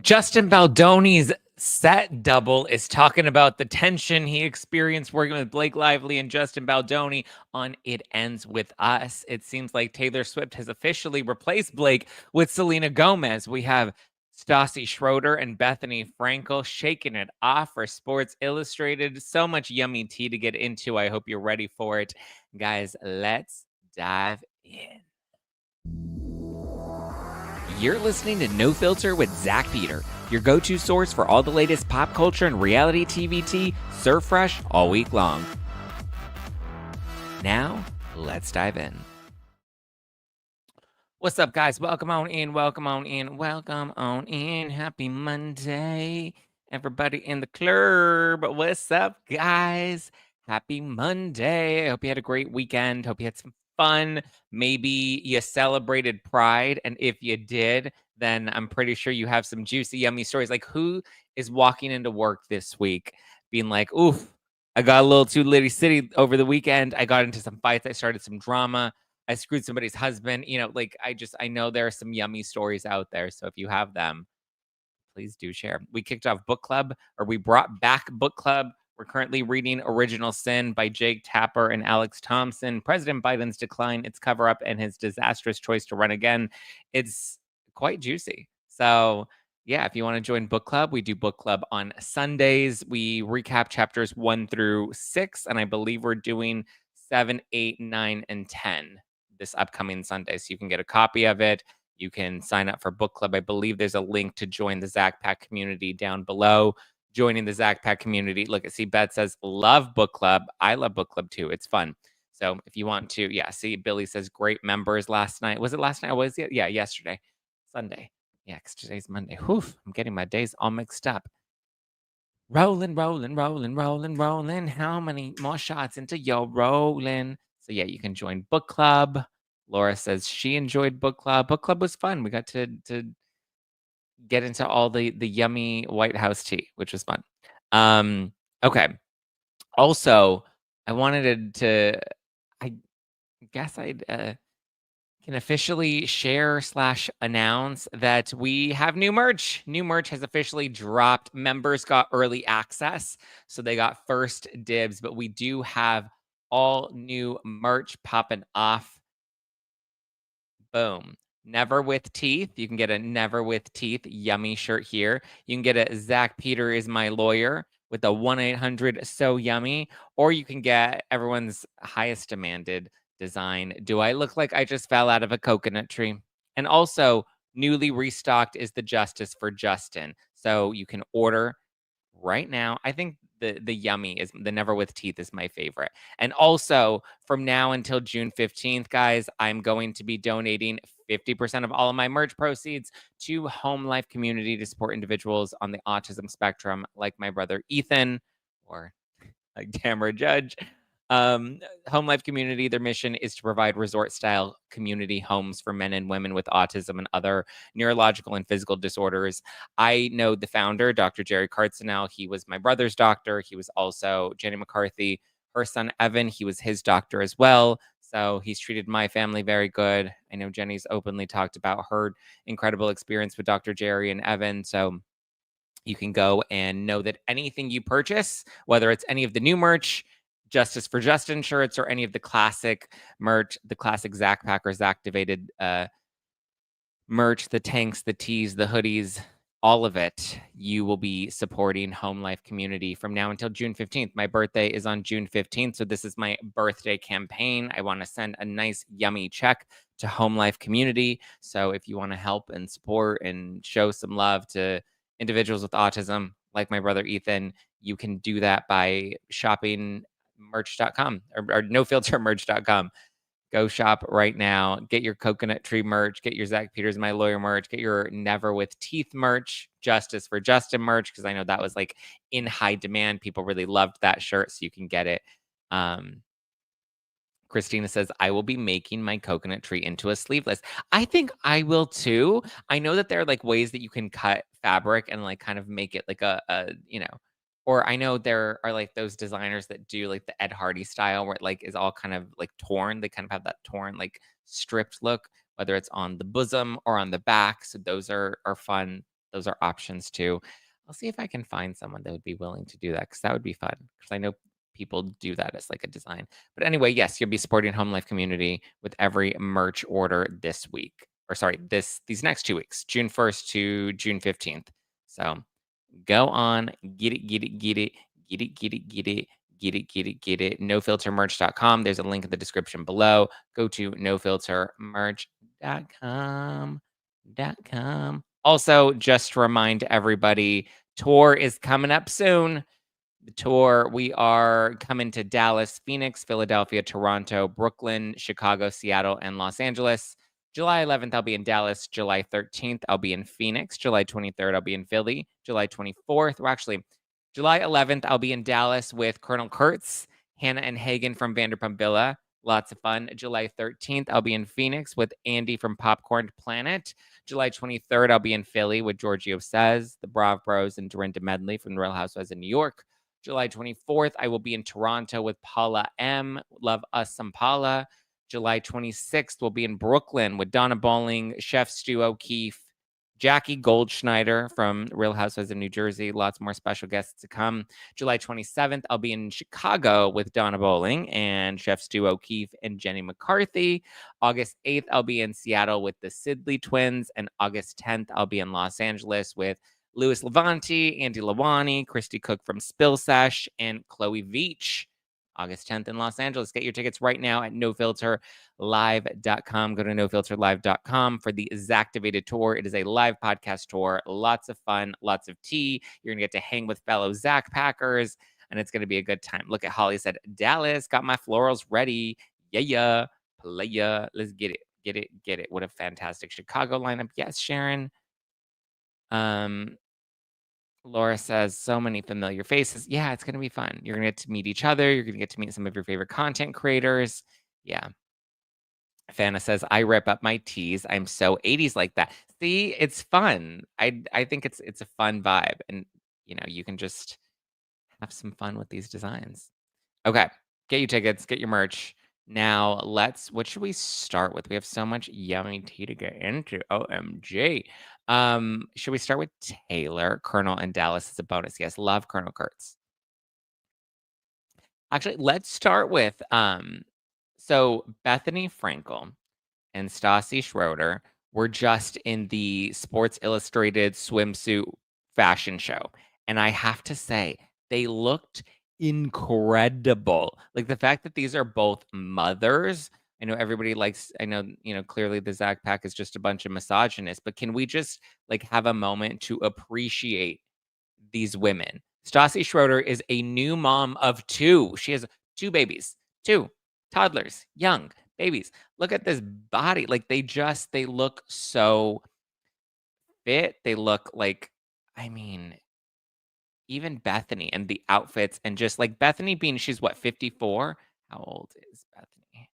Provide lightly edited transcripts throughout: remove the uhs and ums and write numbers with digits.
Justin Baldoni's set double is talking about the tension he experienced working with Blake Lively and Justin Baldoni on It Ends With Us. It seems like Taylor Swift has officially replaced Blake with Selena Gomez. We have Stassi, Schroeder, and Bethenny Frankel shaking it off for Sports Illustrated. So much yummy tea to get into. I hope you're ready for it. Guys, let's dive in. You're listening to No Filter with Zack Peter, your go-to source for all the latest pop culture and reality TV tea, served fresh all week long. Now, let's dive in. What's up, guys? Welcome on in, welcome on in, welcome on in. Happy Monday, everybody in the club. What's up, guys? Happy Monday. I hope you had a great weekend. Hope you had some fun. Maybe you celebrated Pride. And if you did, then I'm pretty sure you have some juicy, yummy stories. Like, who is walking into work this week being like, oof, I got a little too litty city over the weekend. I got into some fights. I started some drama. I screwed somebody's husband. Like I know there are some yummy stories out there. So if you have them, please do share. We kicked off book club, or we brought back book club. We're currently reading Original Sin by Jake Tapper and Alex Thompson. President Biden's decline, its cover up, and his disastrous choice to run again. It's quite juicy. So yeah, if you want to join book club, we do book club on Sundays. We recap chapters 1 through 6, and I believe we're doing 7, 8, 9, and 10 this upcoming Sunday. So you can get a copy of it. You can sign up for book club. I believe there's a link to join the Zack Pack community down below. Joining the Zack Pack community. Look, see, Beth says, love book club. I love book club too. It's fun. So if you want to, yeah, see, Billy says, great members last night. Was it last night? Was it? Yeah, yesterday. Sunday. Yeah, because today's Monday. Whew, I'm getting my days all mixed up. Rolling, rolling, rolling, rolling, rolling. How many more shots into your rolling? So yeah, you can join book club. Laura says she enjoyed book club. Book club was fun. We got to get into all the yummy White House tea, which was fun. Okay. Also, I wanted to I guess I'd can officially share / announce that we have new merch. New merch has officially dropped. Members got early access, so they got first dibs, but we do have all new merch popping off. Boom. Never with teeth. You can get a Never with Teeth yummy shirt here. You can get a Zack Peter is my lawyer with a 1-800 so yummy, or you can get everyone's highest demanded design. Do I look like I just fell out of a coconut tree? And also, newly restocked is the Justice for Justin. So you can order right now. I think the yummy is the Never with Teeth is my favorite. And also, from now until June 15th, guys, I'm going to be donating 50% of all of my merch proceeds to Home Life Community to support individuals on the autism spectrum, like my brother Ethan, or like Tamara Judge. Home Life Community, their mission is to provide resort-style community homes for men and women with autism and other neurological and physical disorders. I know the founder, Dr. Jerry Cartzenell. He was my brother's doctor. He was also Jenny McCarthy, her son Evan. He was his doctor as well. So he's treated my family very good. I know Jenny's openly talked about her incredible experience with Dr. Jerry and Evan. So you can go and know that anything you purchase, whether it's any of the new merch, Justice for Justin shirts, or any of the classic merch, the classic Zack Pack or Zacktivated merch, the tanks, the tees, the hoodies, all of it, you will be supporting Home Life Community from now until June 15th. My birthday is on June 15th, so this is my birthday campaign. I want to send a nice, yummy check to Home Life Community. So if you want to help and support and show some love to individuals with autism, like my brother Ethan, you can do that by shopping merch.com or nofiltermerch.com. Go shop right now. Get your coconut tree merch. Get your Zack Peters My Lawyer merch. Get your Never with Teeth merch. Justice for Justin merch, because I know that was like in high demand. People really loved that shirt, so you can get it. Christina says, I will be making my coconut tree into a sleeveless. I think I will too. I know that there are like ways that you can cut fabric and like kind of make it like or I know there are like those designers that do like the Ed Hardy style where it like is all kind of like torn. They kind of have that torn, like stripped look, whether it's on the bosom or on the back. So those are fun. those are options too. I'll see if I can find someone that would be willing to do that because that would be fun. Because I know people do that as like a design. But anyway, yes, you'll be supporting Home Life Community with every merch order this week. Or sorry, these next 2 weeks, June 1st to June 15th. So go on, get it, get it, get it, get it, get it, get it, get it, get it, get it. Nofiltermerch.com. There's a link in the description below. Go to nofiltermerch.com. Also, just to remind everybody, tour is coming up soon. The tour, we are coming to Dallas, Phoenix, Philadelphia, Toronto, Brooklyn, Chicago, Seattle, and Los Angeles. July 11th, I'll be in Dallas. July 13th, I'll be in Phoenix. July 23rd, I'll be in Philly. July 24th, well, actually, July 11th, I'll be in Dallas with Colonel Kurtz, Hannah and Hagen from Vanderpump Villa. Lots of fun. July 13th, I'll be in Phoenix with Andy from Popcorn Planet. July 23rd, I'll be in Philly with Giorgio Says, the Brav Bros, and Dorinda Medley from the Real Housewives of New York. July 24th, I will be in Toronto with Paula M. Love us some Paula. July 26th, we'll be in Brooklyn with Donna Bowling, Chef Stu O'Keefe, Jackie Goldschneider from Real Housewives of New Jersey. Lots more special guests to come. July 27th, I'll be in Chicago with Donna Bowling and Chef Stu O'Keefe and Jenny McCarthy. August 8th, I'll be in Seattle with the Sidley twins. And August 10th, I'll be in Los Angeles with Louis Levanti, Andy Lawani, Christy Cook from Spill Sesh, and Chloe Veach. August 10th in Los Angeles. Get your tickets right now at nofilterlive.com. Go to nofilterlive.com for the Zactivated tour. It is a live podcast tour. Lots of fun, lots of tea. You're going to get to hang with fellow Zack Packers, and it's going to be a good time. Look at Holly said, Dallas, got my florals ready. Yeah, playa. Let's get it, get it, get it. What a fantastic Chicago lineup. Yes, Sharon. Laura says, so many familiar faces. Yeah, it's going to be fun. You're going to get to meet each other. You're going to get to meet some of your favorite content creators. Yeah. Fana says, I rip up my tees. I'm so 80s like that. See, it's fun. I think it's a fun vibe. And, you can just have some fun with these designs. Okay. Get your tickets, get your merch. Now, what should we start with? We have so much yummy tea to get into. OMG. Should we start with Taylor, Colonel, and Dallas as a bonus? Yes, love Colonel Kurtz. Actually, let's start with so Bethenny Frankel and Stassi Schroeder were just in the Sports Illustrated swimsuit fashion show. And I have to say, they looked incredible. Like the fact that these are both mothers. I know everybody likes, clearly the Zack Pack is just a bunch of misogynists, but can we just like have a moment to appreciate these women? Stassi Schroeder is a new mom of two. She has two babies, two toddlers, young babies. Look at this body. Like they look so fit. They look like, I mean, even Bethenny and the outfits and just like Bethenny being, she's what, 54? How old is Bethenny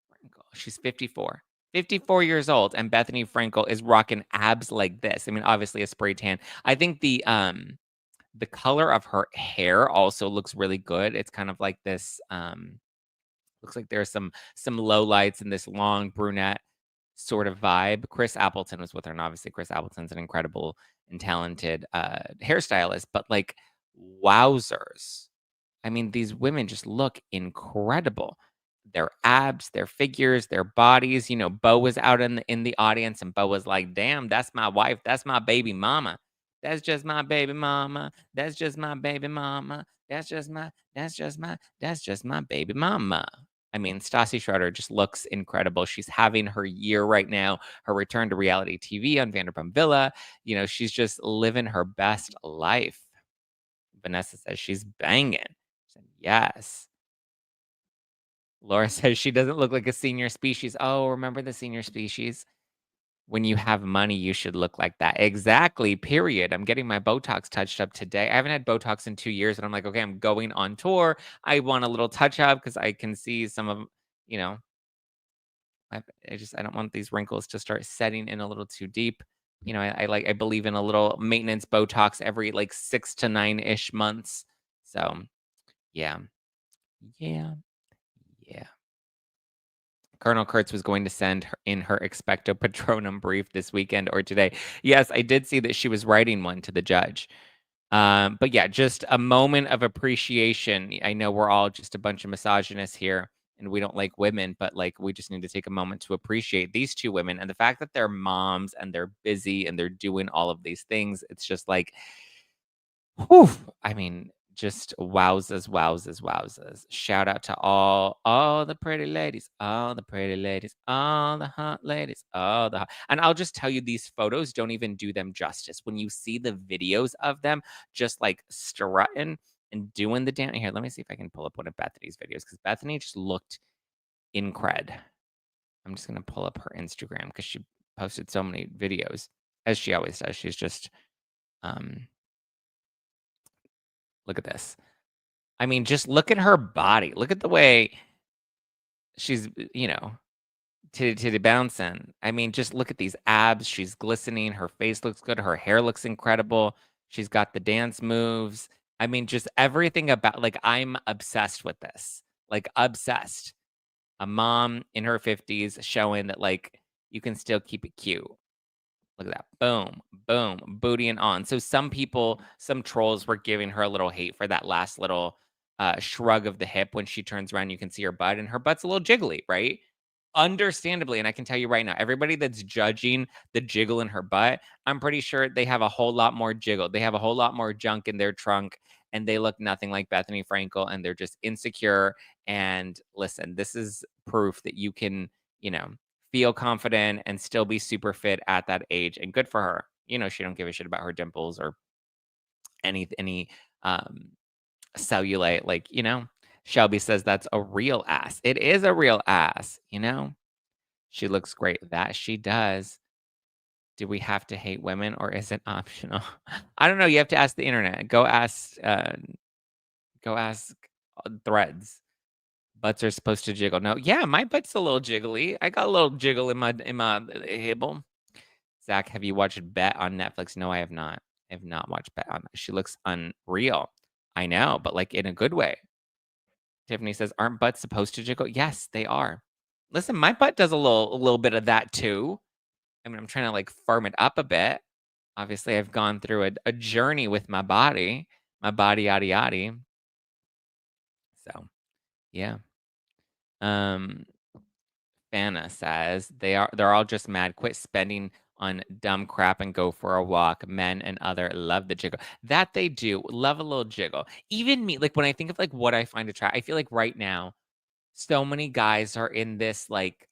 Frankel? She's 54. 54 years old, and Bethenny Frankel is rocking abs like this. I mean, obviously a spray tan. I think the color of her hair also looks really good. It's kind of like this looks like there's some low lights and this long brunette sort of vibe. Chris Appleton was with her, and obviously Chris Appleton's an incredible and talented hairstylist, but like wowzers. I mean, these women just look incredible. Their abs, their figures, their bodies. Bo was out in the audience, and Bo was like, "Damn, that's my wife. That's my baby mama. That's just my baby mama. That's just my baby mama. That's just my baby mama." I mean, Stassi Schroeder just looks incredible. She's having her year right now. Her return to reality TV on Vanderpump Villa. She's just living her best life. Vanessa says she's banging. She said, yes. Laura says she doesn't look like a senior species. Oh, remember the senior species? When you have money, you should look like that. Exactly, period. I'm getting my Botox touched up today. I haven't had Botox in 2 years, and I'm like, okay, I'm going on tour. I want a little touch up because I can see some of, you know, I don't want these wrinkles to start setting in a little too deep. I believe in a little maintenance Botox every like 6 to 9-ish months. So, yeah. Yeah. Yeah. Colonel Kurtz was going to send in her expecto patronum brief this weekend or today. Yes, I did see that she was writing one to the judge. But yeah, just a moment of appreciation. I know we're all just a bunch of misogynists here and we don't like women, but like we just need to take a moment to appreciate these two women and the fact that they're moms and they're busy and they're doing all of these things. It's just like, whew, I mean, just wowzers, wowzers, wowzers. Shout out to all the pretty ladies, all the pretty ladies, all the hot ladies, all the hot. And I'll just tell you, these photos don't even do them justice. When you see the videos of them just like strutting and doing the dance. Here, let me see if I can pull up one of Bethenny's videos because Bethenny just looked incred. I'm just gonna pull up her Instagram because she posted so many videos, as she always does. She's just look at this. I mean, just look at her body. Look at the way she's, titty bouncing. I mean, just look at these abs. She's glistening. Her face looks good. Her hair looks incredible. She's got the dance moves. I mean, just everything about like I'm obsessed with this. Like obsessed. A mom in her 50s showing that like you can still keep it cute. Look at that. Boom, boom, booty and on. So some people, some trolls were giving her a little hate for that last little shrug of the hip when she turns around. You can see her butt, and her butt's a little jiggly, right? Understandably. And I can tell you right now, everybody that's judging the jiggle in her butt, I'm pretty sure they have a whole lot more jiggle. They have a whole lot more junk in their trunk, and they look nothing like Bethenny Frankel, and they're just insecure. And listen, this is proof that you can, feel confident and still be super fit at that age, and good for her. She don't give a shit about her dimples or any um cellulite. Like, Shelby says that's a real ass. It is a real ass. She looks great. That she does. Do we have to hate women or is it optional? I don't know. You have to ask the internet. Go ask threads. Butts are supposed to jiggle. No, yeah, my butt's a little jiggly. I got a little jiggle in my hibble. Zach, have you watched Bet on Netflix? No, I have not. I have not watched Bet on. She looks unreal. I know, but like in a good way. Tiffany says, "Aren't butts supposed to jiggle?" Yes, they are. Listen, my butt does a little bit of that too. I mean, I'm trying to like firm it up a bit. Obviously, I've gone through a journey with my body, yada yada. So, yeah. Um, Fana says they're all just mad. Quit spending on dumb crap and go for a walk. Men and other love the jiggle. That they do. Love a little jiggle. Even me, like when I think of like what I find attractive, I feel like right now so many guys are in this like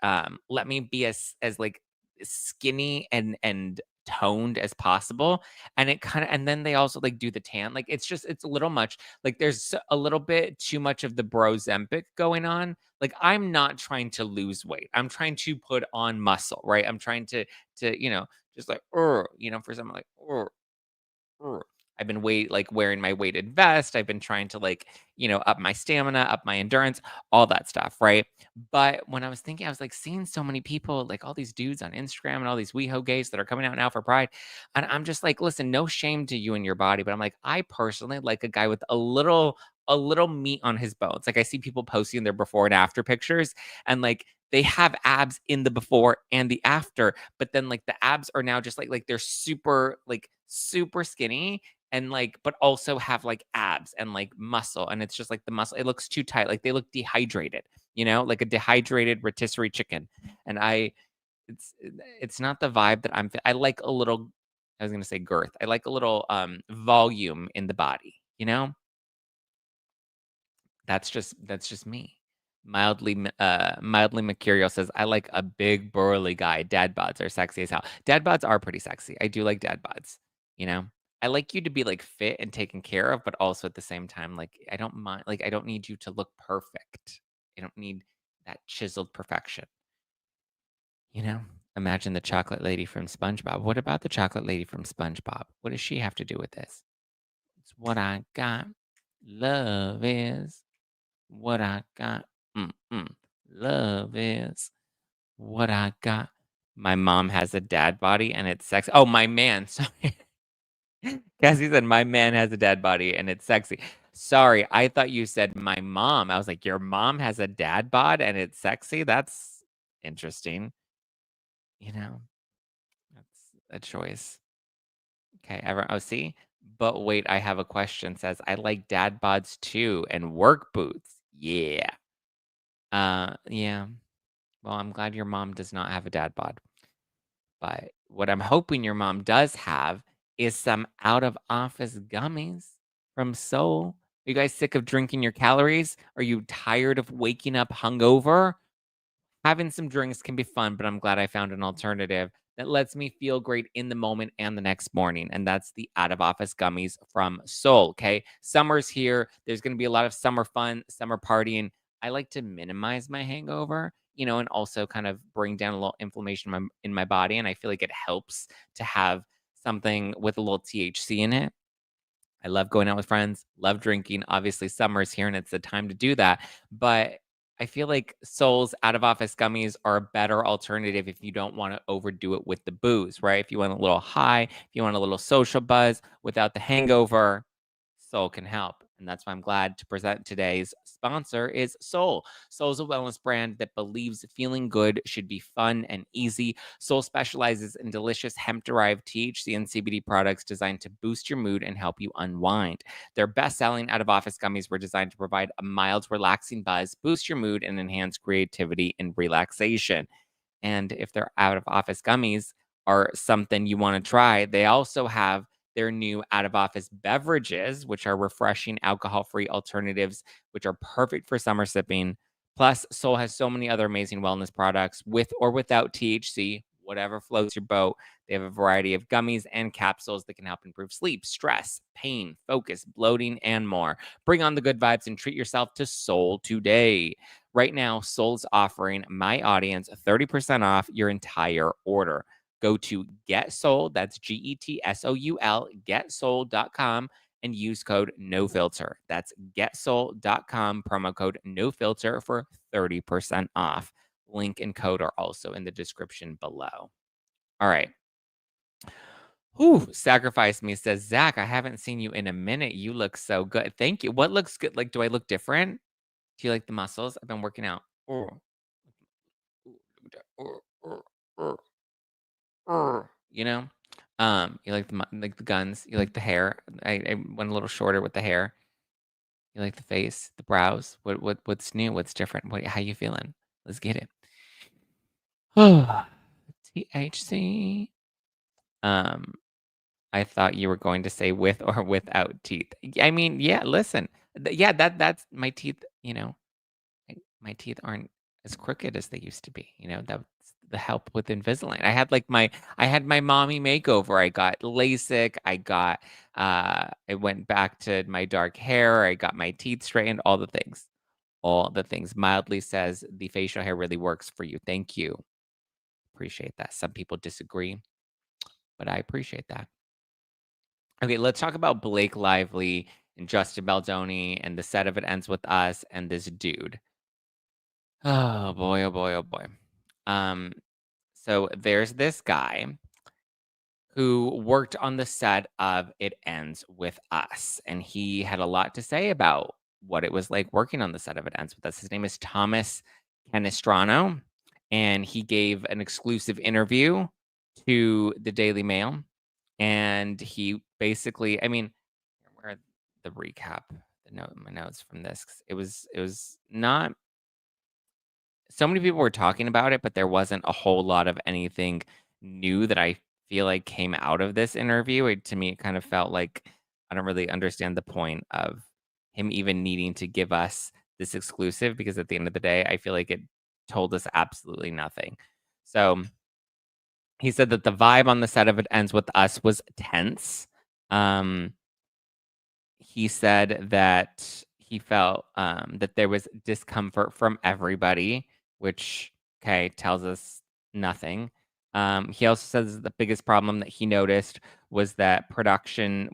let me be as like skinny and toned as possible, and it kind of, and then they also like do the tan, like it's a little much, like there's a little bit too much of the brozempic going on. Like I'm not trying to lose weight, I'm trying to put on muscle, right? I'm trying to just like for something like Ugh. I've been wearing my weighted vest. I've been trying to up my stamina, up my endurance, all that stuff, right? But when I was thinking, I was like seeing so many people, like all these dudes on Instagram and all these WeHo gays that are coming out now for Pride. And I'm just like, listen, no shame to you and your body, but I'm like, I personally like a guy with a little meat on his bones. Like I see people posting their before and after pictures, and like they have abs in the before and the after, but then like the abs are now just like they're super skinny, and like but also have like abs and like muscle, and it's just like the muscle, it looks too tight, like they look dehydrated, like a dehydrated rotisserie chicken. And it's not the vibe that I like a little, I was going to say girth, I like a little volume in the body. That's just me. Mildly mercurial says, "I like a big burly guy. Dad bods are sexy as hell." Dad bods are pretty sexy. I do like dad bods. You know, I like you to be like fit and taken care of, but also at the same time, like I don't mind. Like I don't need you to look perfect. I don't need that chiseled perfection. You know. Imagine the chocolate lady from SpongeBob. What about the chocolate lady from SpongeBob? What does she have to do with this? It's what I got. Love is what I got. Mm-mm. Love is what I got. My mom has a dad body and it's sexy. Oh, my man. Sorry. Cassie said, my man has a dad body and it's sexy. Sorry, I thought you said my mom. I was like, your mom has a dad bod and it's sexy? That's interesting. You know, that's a choice. Okay, oh, see? But wait, I have a question. Says, I like dad bods too and work boots. Yeah. Yeah. Well, I'm glad your mom does not have a dad bod. But what I'm hoping your mom does have is some out of office gummies from Soul. Are you guys sick of drinking your calories? Are you tired of waking up hungover? Having some drinks can be fun, but I'm glad I found an alternative that lets me feel great in the moment and the next morning. And that's the out of office gummies from Soul. Okay. Summer's here. There's going to be a lot of summer fun, summer partying. I like to minimize my hangover, and also kind of bring down a little inflammation in my body. And I feel like it helps to have something with a little THC in it. I love going out with friends, love drinking. Obviously, summer's here and it's the time to do that. But I feel like Soul's out of office gummies are a better alternative if you don't want to overdo it with the booze, right? If you want a little high, if you want a little social buzz without the hangover, Soul can help. And that's why I'm glad to present today's sponsor is Soul. Soul's a wellness brand that believes feeling good should be fun and easy. Soul specializes in delicious hemp-derived THC and CBD products designed to boost your mood and help you unwind. Their best-selling out-of-office gummies were designed to provide a mild, relaxing buzz, boost your mood, and enhance creativity and relaxation. And if their out of office gummies are something you want to try, they also have their new out of office beverages, which are refreshing alcohol free alternatives, which are perfect for summer sipping. Plus, Soul has so many other amazing wellness products with or without THC, whatever floats your boat. They have a variety of gummies and capsules that can help improve sleep, stress, pain, focus, bloating, and more. Bring on the good vibes and treat yourself to Soul today. Right now, Soul's offering my audience 30% off your entire order. Go to Get Soul, that's GETSOUL, getsoul.com, and use code NOFILTER. That's getsoul.com, promo code NOFILTER for 30% off. Link and code are also in the description below. All right. Whew, sacrifice me says, Zach, I haven't seen you in a minute. You look so good. Thank you. What looks good? Like, do I look different? Do you like the muscles? I've been working out. Oh, oh, oh, oh, oh. You like like the guns. You like the hair. I went a little shorter with the hair. You like the face, the brows. What's new? What's different? How you feeling? Let's get it. Oh, THC. Um, I thought you were going to say with or without teeth. I mean, yeah. Listen, yeah. That's my teeth. My teeth aren't as crooked as they used to be. That's the help with Invisalign. I had my mommy makeover. I got LASIK. I went back to my dark hair. I got my teeth straightened, all the things. All the things. Mildly says the facial hair really works for you. Thank you. Appreciate that. Some people disagree, but I appreciate that. Okay, let's talk about Blake Lively and Justin Baldoni and the set of It Ends With Us and this dude. Oh boy, oh boy, oh boy. Um, so there's this guy who worked on the set of It Ends With Us, and he had a lot to say about what it was like working on the set of It Ends With Us. His name is Thomas Canestraro, and he gave an exclusive interview to the Daily Mail, and he basically, I mean, where are the recap, my notes from this? 'Cause it was not so many people were talking about it, but there wasn't a whole lot of anything new that I feel like came out of this interview. To me, it kind of felt like I don't really understand the point of him even needing to give us this exclusive because at the end of the day, I feel like it told us absolutely nothing. So he said that the vibe on the set of It Ends With Us was tense. Um, he said that he felt, that there was discomfort from everybody, which, okay, tells us nothing. He also says the biggest problem that he noticed was that production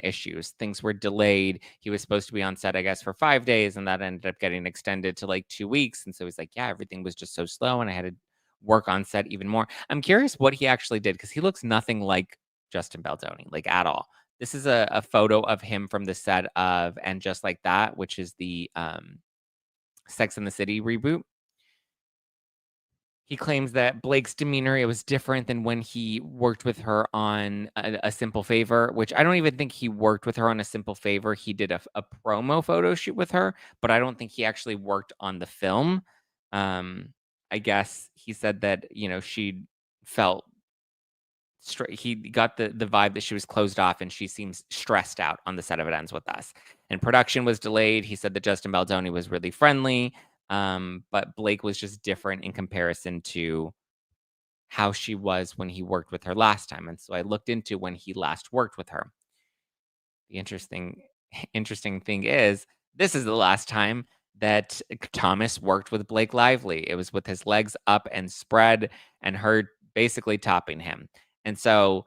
issues. Things were delayed. He was supposed to be on set, I guess, for 5 days, and that ended up getting extended to, like, 2 weeks, and so he's like, "Yeah, everything was just so slow, and I had to work on set even more." I'm curious what he actually did because he looks nothing like Justin Baldoni, like, at all. This is a photo of him from the set of And Just Like That, which is the, Sex and the City reboot. He claims that Blake's demeanor, it was different than when he worked with her on A Simple Favor, which I don't even think he worked with her on A Simple Favor. He did a promo photo shoot with her, but I don't think he actually worked on the film. I guess he said that, she felt he got the vibe that she was closed off and she seems stressed out on the set of It Ends With Us. And production was delayed. He said that Justin Baldoni was really friendly, but Blake was just different in comparison to how she was when he worked with her last time. And so I looked into when he last worked with her. The interesting thing is, this is the last time that Thomas worked with Blake Lively. It was with his legs up and spread and her basically topping him. And so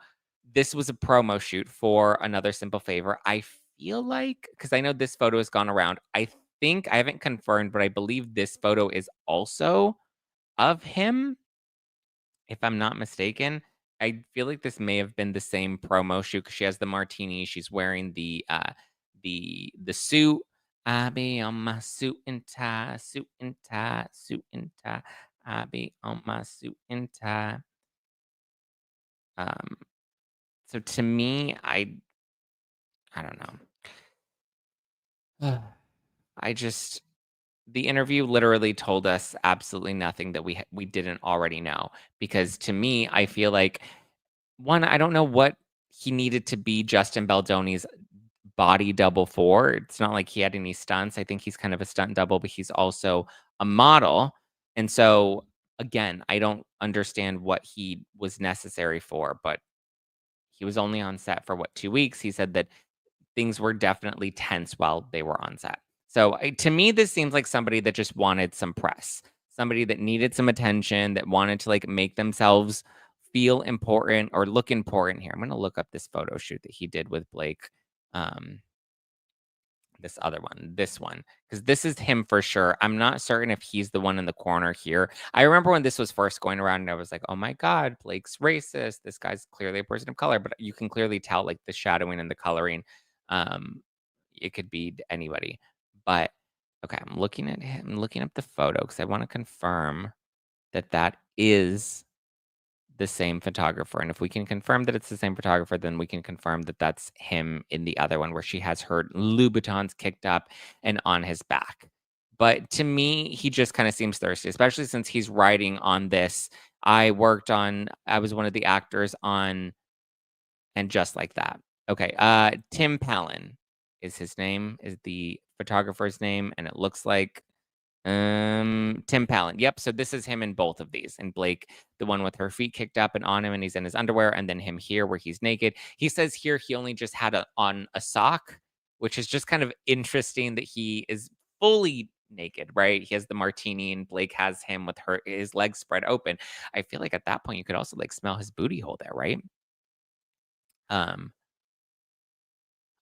this was a promo shoot for Another Simple Favor. I feel like, because I know this photo has gone around, I think I haven't confirmed, but I believe this photo is also of him, if I'm not mistaken. I feel like this may have been the same promo shoot because she has the martini. She's wearing the suit. I be on my suit and tie, suit and tie, suit and tie. I be on my suit and tie. Um, so to me, I don't know. I just the interview literally told us absolutely nothing that we didn't already know. Because to me, I feel like one, I don't know what he needed to be Justin Baldoni's body double for. It's not like he had any stunts. I think he's kind of a stunt double, but he's also a model. And so, again, I don't understand what he was necessary for, but he was only on set for what, 2 weeks? He said that things were definitely tense while they were on set. So, to me, this seems like somebody that just wanted some press, somebody that needed some attention, that wanted to, like, make themselves feel important or look important here. I'm gonna look up this photo shoot that he did with Blake, um, this one, because this is him for sure. I'm not certain if he's the one in the corner here. I remember when this was first going around and I was like, "Oh my god, Blake's racist. This guy's clearly a person of color," but you can clearly tell, like, the shadowing and the coloring. Um, it could be anybody. But, okay, I'm looking up the photo because I wanna confirm that that is the same photographer, and if we can confirm that it's the same photographer, then we can confirm that that's him in the other one where she has her Louboutins kicked up and on his back. But to me, he just kinda seems thirsty, especially since he's writing on this. I was one of the actors on And Just Like That. Okay, Tim Pallin is his name, is the photographer's name, and it looks like Tim Pallin. Yep, so this is him in both of these. And Blake, the one with her feet kicked up and on him, and he's in his underwear, and then him here where he's naked. He says here he only just had on a sock, which is just kind of interesting that he is fully naked, right? He has the martini, and Blake has him with his legs spread open. I feel like at that point you could also like smell his booty hole there, right? Um,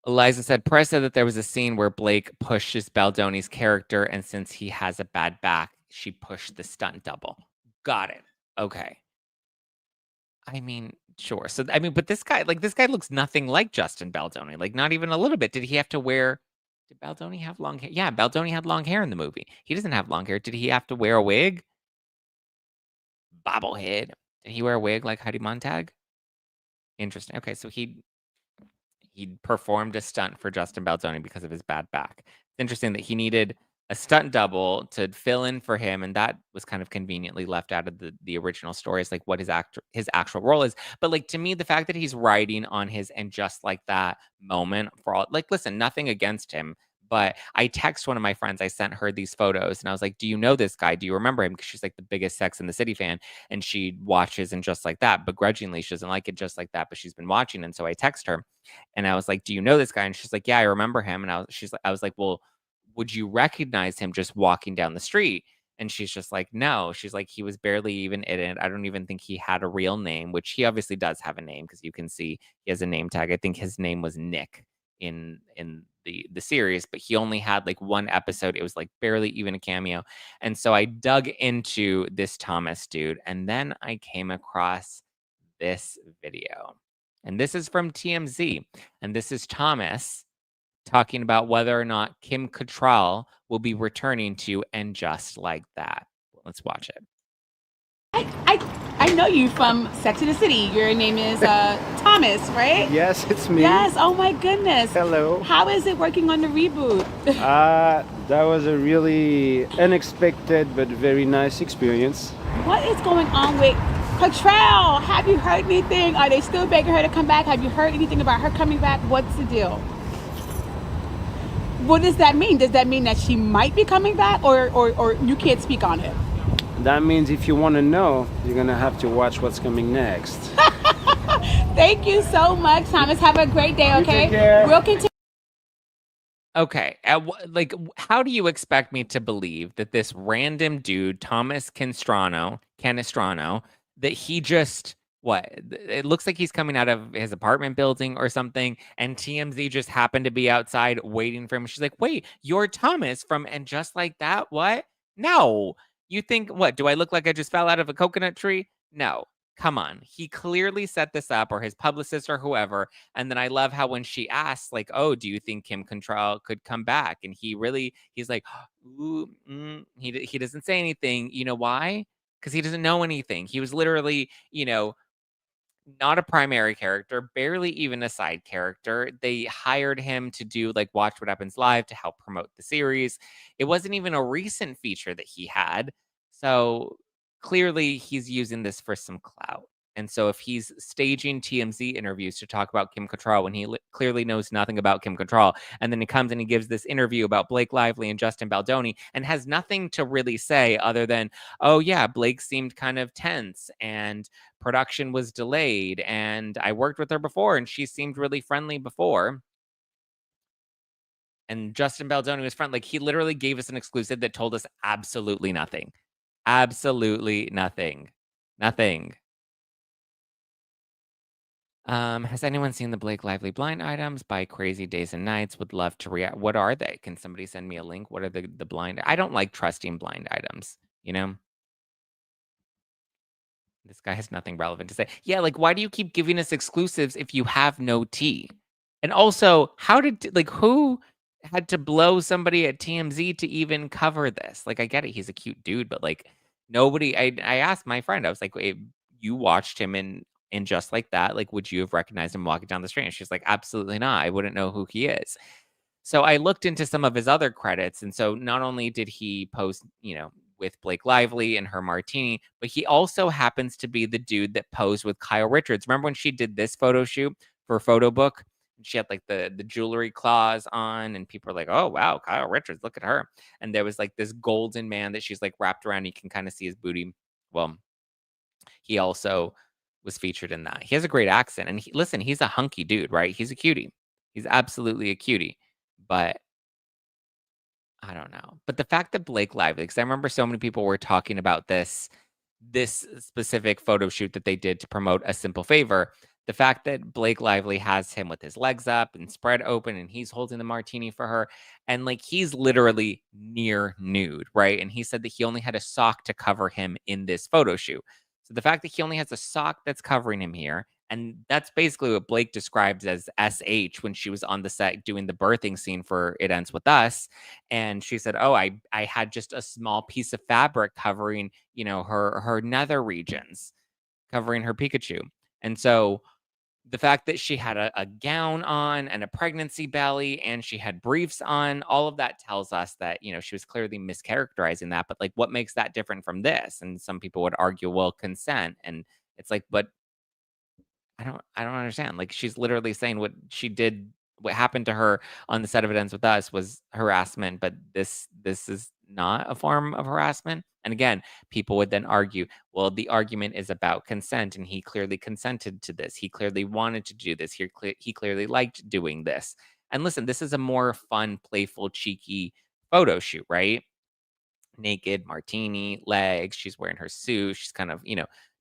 Eliza said, Press said that there was a scene where Blake pushes Baldoni's character, and since he has a bad back, she pushed the stunt double. Got it. Okay. I mean, sure. So, I mean, but this guy looks nothing like Justin Baldoni, like not even a little bit. Did he have to wear, did Baldoni have long hair? Yeah, Baldoni had long hair in the movie. He doesn't have long hair. Did he have to wear a wig? Bobblehead. Did he wear a wig like Heidi Montag? Interesting. Okay, so he performed a stunt for Justin Baldoni because of his bad back. It's interesting that he needed a stunt double to fill in for him, and that was kind of conveniently left out of the original stories, like what his actual role is. But like to me, the fact that he's writing on his And Just Like That moment for all, like, listen, nothing against him. But I text one of my friends, I sent her these photos and I was like, "Do you know this guy? Do you remember him?" Because she's like the biggest Sex in the City fan and she watches And Just Like That. Begrudgingly, she doesn't like it just like that, but she's been watching. And so I text her and I was like, "Do you know this guy?" And she's like, "Yeah, I remember him." And I was like, "Well, would you recognize him just walking down the street?" And she's just like, "No." She's like, "He was barely even in it. I don't even think he had a real name," which he obviously does have a name because you can see he has a name tag. I think his name was Nick in the series, but he only had like one episode. It was like barely even a cameo. And so I dug into this Thomas dude, and then I came across this video. And this is from TMZ. And this is Thomas talking about whether or not Kim Cattrall will be returning to And Just Like That. Let's watch it. know you from Sex and the City. Your name is Thomas, right? Yes, it's me. Yes. Oh my goodness. Hello. How is it working on the reboot? That was a really unexpected but very nice experience. What is going on with Canestraro? Have you heard anything? Are they still begging her to come back? Have you heard anything about her coming back? What's the deal? What does that mean? Does that mean that she might be coming back, or you can't speak on it? That means if you want to know, you're gonna have to watch what's coming next. Thank you so much, Thomas. Have a great day, okay? Take care. We'll continue. Okay, like, how do you expect me to believe that this random dude, Thomas Canestraro, that he just it looks like he's coming out of his apartment building or something, and TMZ just happened to be outside waiting for him. She's like, "Wait, you're Thomas from," and just like that, what? No. You think what? Do I look like I just fell out of a coconut tree? No. Come on. He clearly set this up, or his publicist or whoever. And then I love how when she asks, like, "Oh, do you think Kim Control could come back?" And he's like, "Ooh, he doesn't say anything. You know why? Because he doesn't know anything. He was literally, not a primary character, barely even a side character. They hired him to do like Watch What Happens Live to help promote the series. It wasn't even a recent feature that he had. So clearly he's using this for some clout. And so if he's staging TMZ interviews to talk about Kim Cattrall when he clearly knows nothing about Kim Cattrall, and then he comes and he gives this interview about Blake Lively and Justin Baldoni and has nothing to really say other than, "Oh yeah, Blake seemed kind of tense and production was delayed, and I worked with her before and she seemed really friendly before." And Justin Baldoni was friendly. Like, he literally gave us an exclusive that told us absolutely nothing. Absolutely nothing. Nothing. Has anyone seen the Blake Lively blind items by Crazy Days and Nights? Would love to react. What are they? Can somebody send me a link? What are the blind? I don't like trusting blind items, you know? This guy has nothing relevant to say. Yeah, like, why do you keep giving us exclusives if you have no tea? And also, who had to blow somebody at TMZ to even cover this? Like, I get it, he's a cute dude, but like, nobody. I asked my friend, I was like, "If you watched him in Just Like That, like, would you have recognized him walking down the street?" And she's like, "Absolutely not. I wouldn't know who he is." So I looked into some of his other credits, and so not only did he post, with Blake Lively and her martini, but he also happens to be the dude that posed with Kyle Richards. Remember when she did this photo shoot for Photo Book? She had like the jewelry claws on, and people were like, "Oh wow, Kyle Richards, look at her!" And there was like this golden man that she's like wrapped around. You can kind of see his booty. Well, he also was featured in that. He has a great accent, and listen, he's a hunky dude, right? He's a cutie. He's absolutely a cutie, but I don't know. But the fact that Blake Lively, because I remember so many people were talking about this specific photo shoot that they did to promote A Simple Favor. The fact that Blake Lively has him with his legs up and spread open and he's holding the martini for her, and like, he's literally near nude, right? And he said that he only had a sock to cover him in this photo shoot. So the fact that he only has a sock that's covering him here, and that's basically what Blake describes as SH when she was on the set doing the birthing scene for It Ends With Us. And she said, "Oh, I had just a small piece of fabric covering, her nether regions, covering her Pikachu." And so the fact that she had a gown on and a pregnancy belly and she had briefs on, all of that tells us that, she was clearly mischaracterizing that. But like, what makes that different from this? And some people would argue, well, consent. And it's like, but I don't understand. Like, she's literally saying what happened to her on the set of It Ends With Us was harassment, but this is not a form of harassment. And again, people would then argue, well, the argument is about consent, and he clearly consented to this. He clearly wanted to do this. He clearly liked doing this. And listen, this is a more fun, playful, cheeky photo shoot, right? Naked, martini, legs. She's wearing her suit. She's kind of,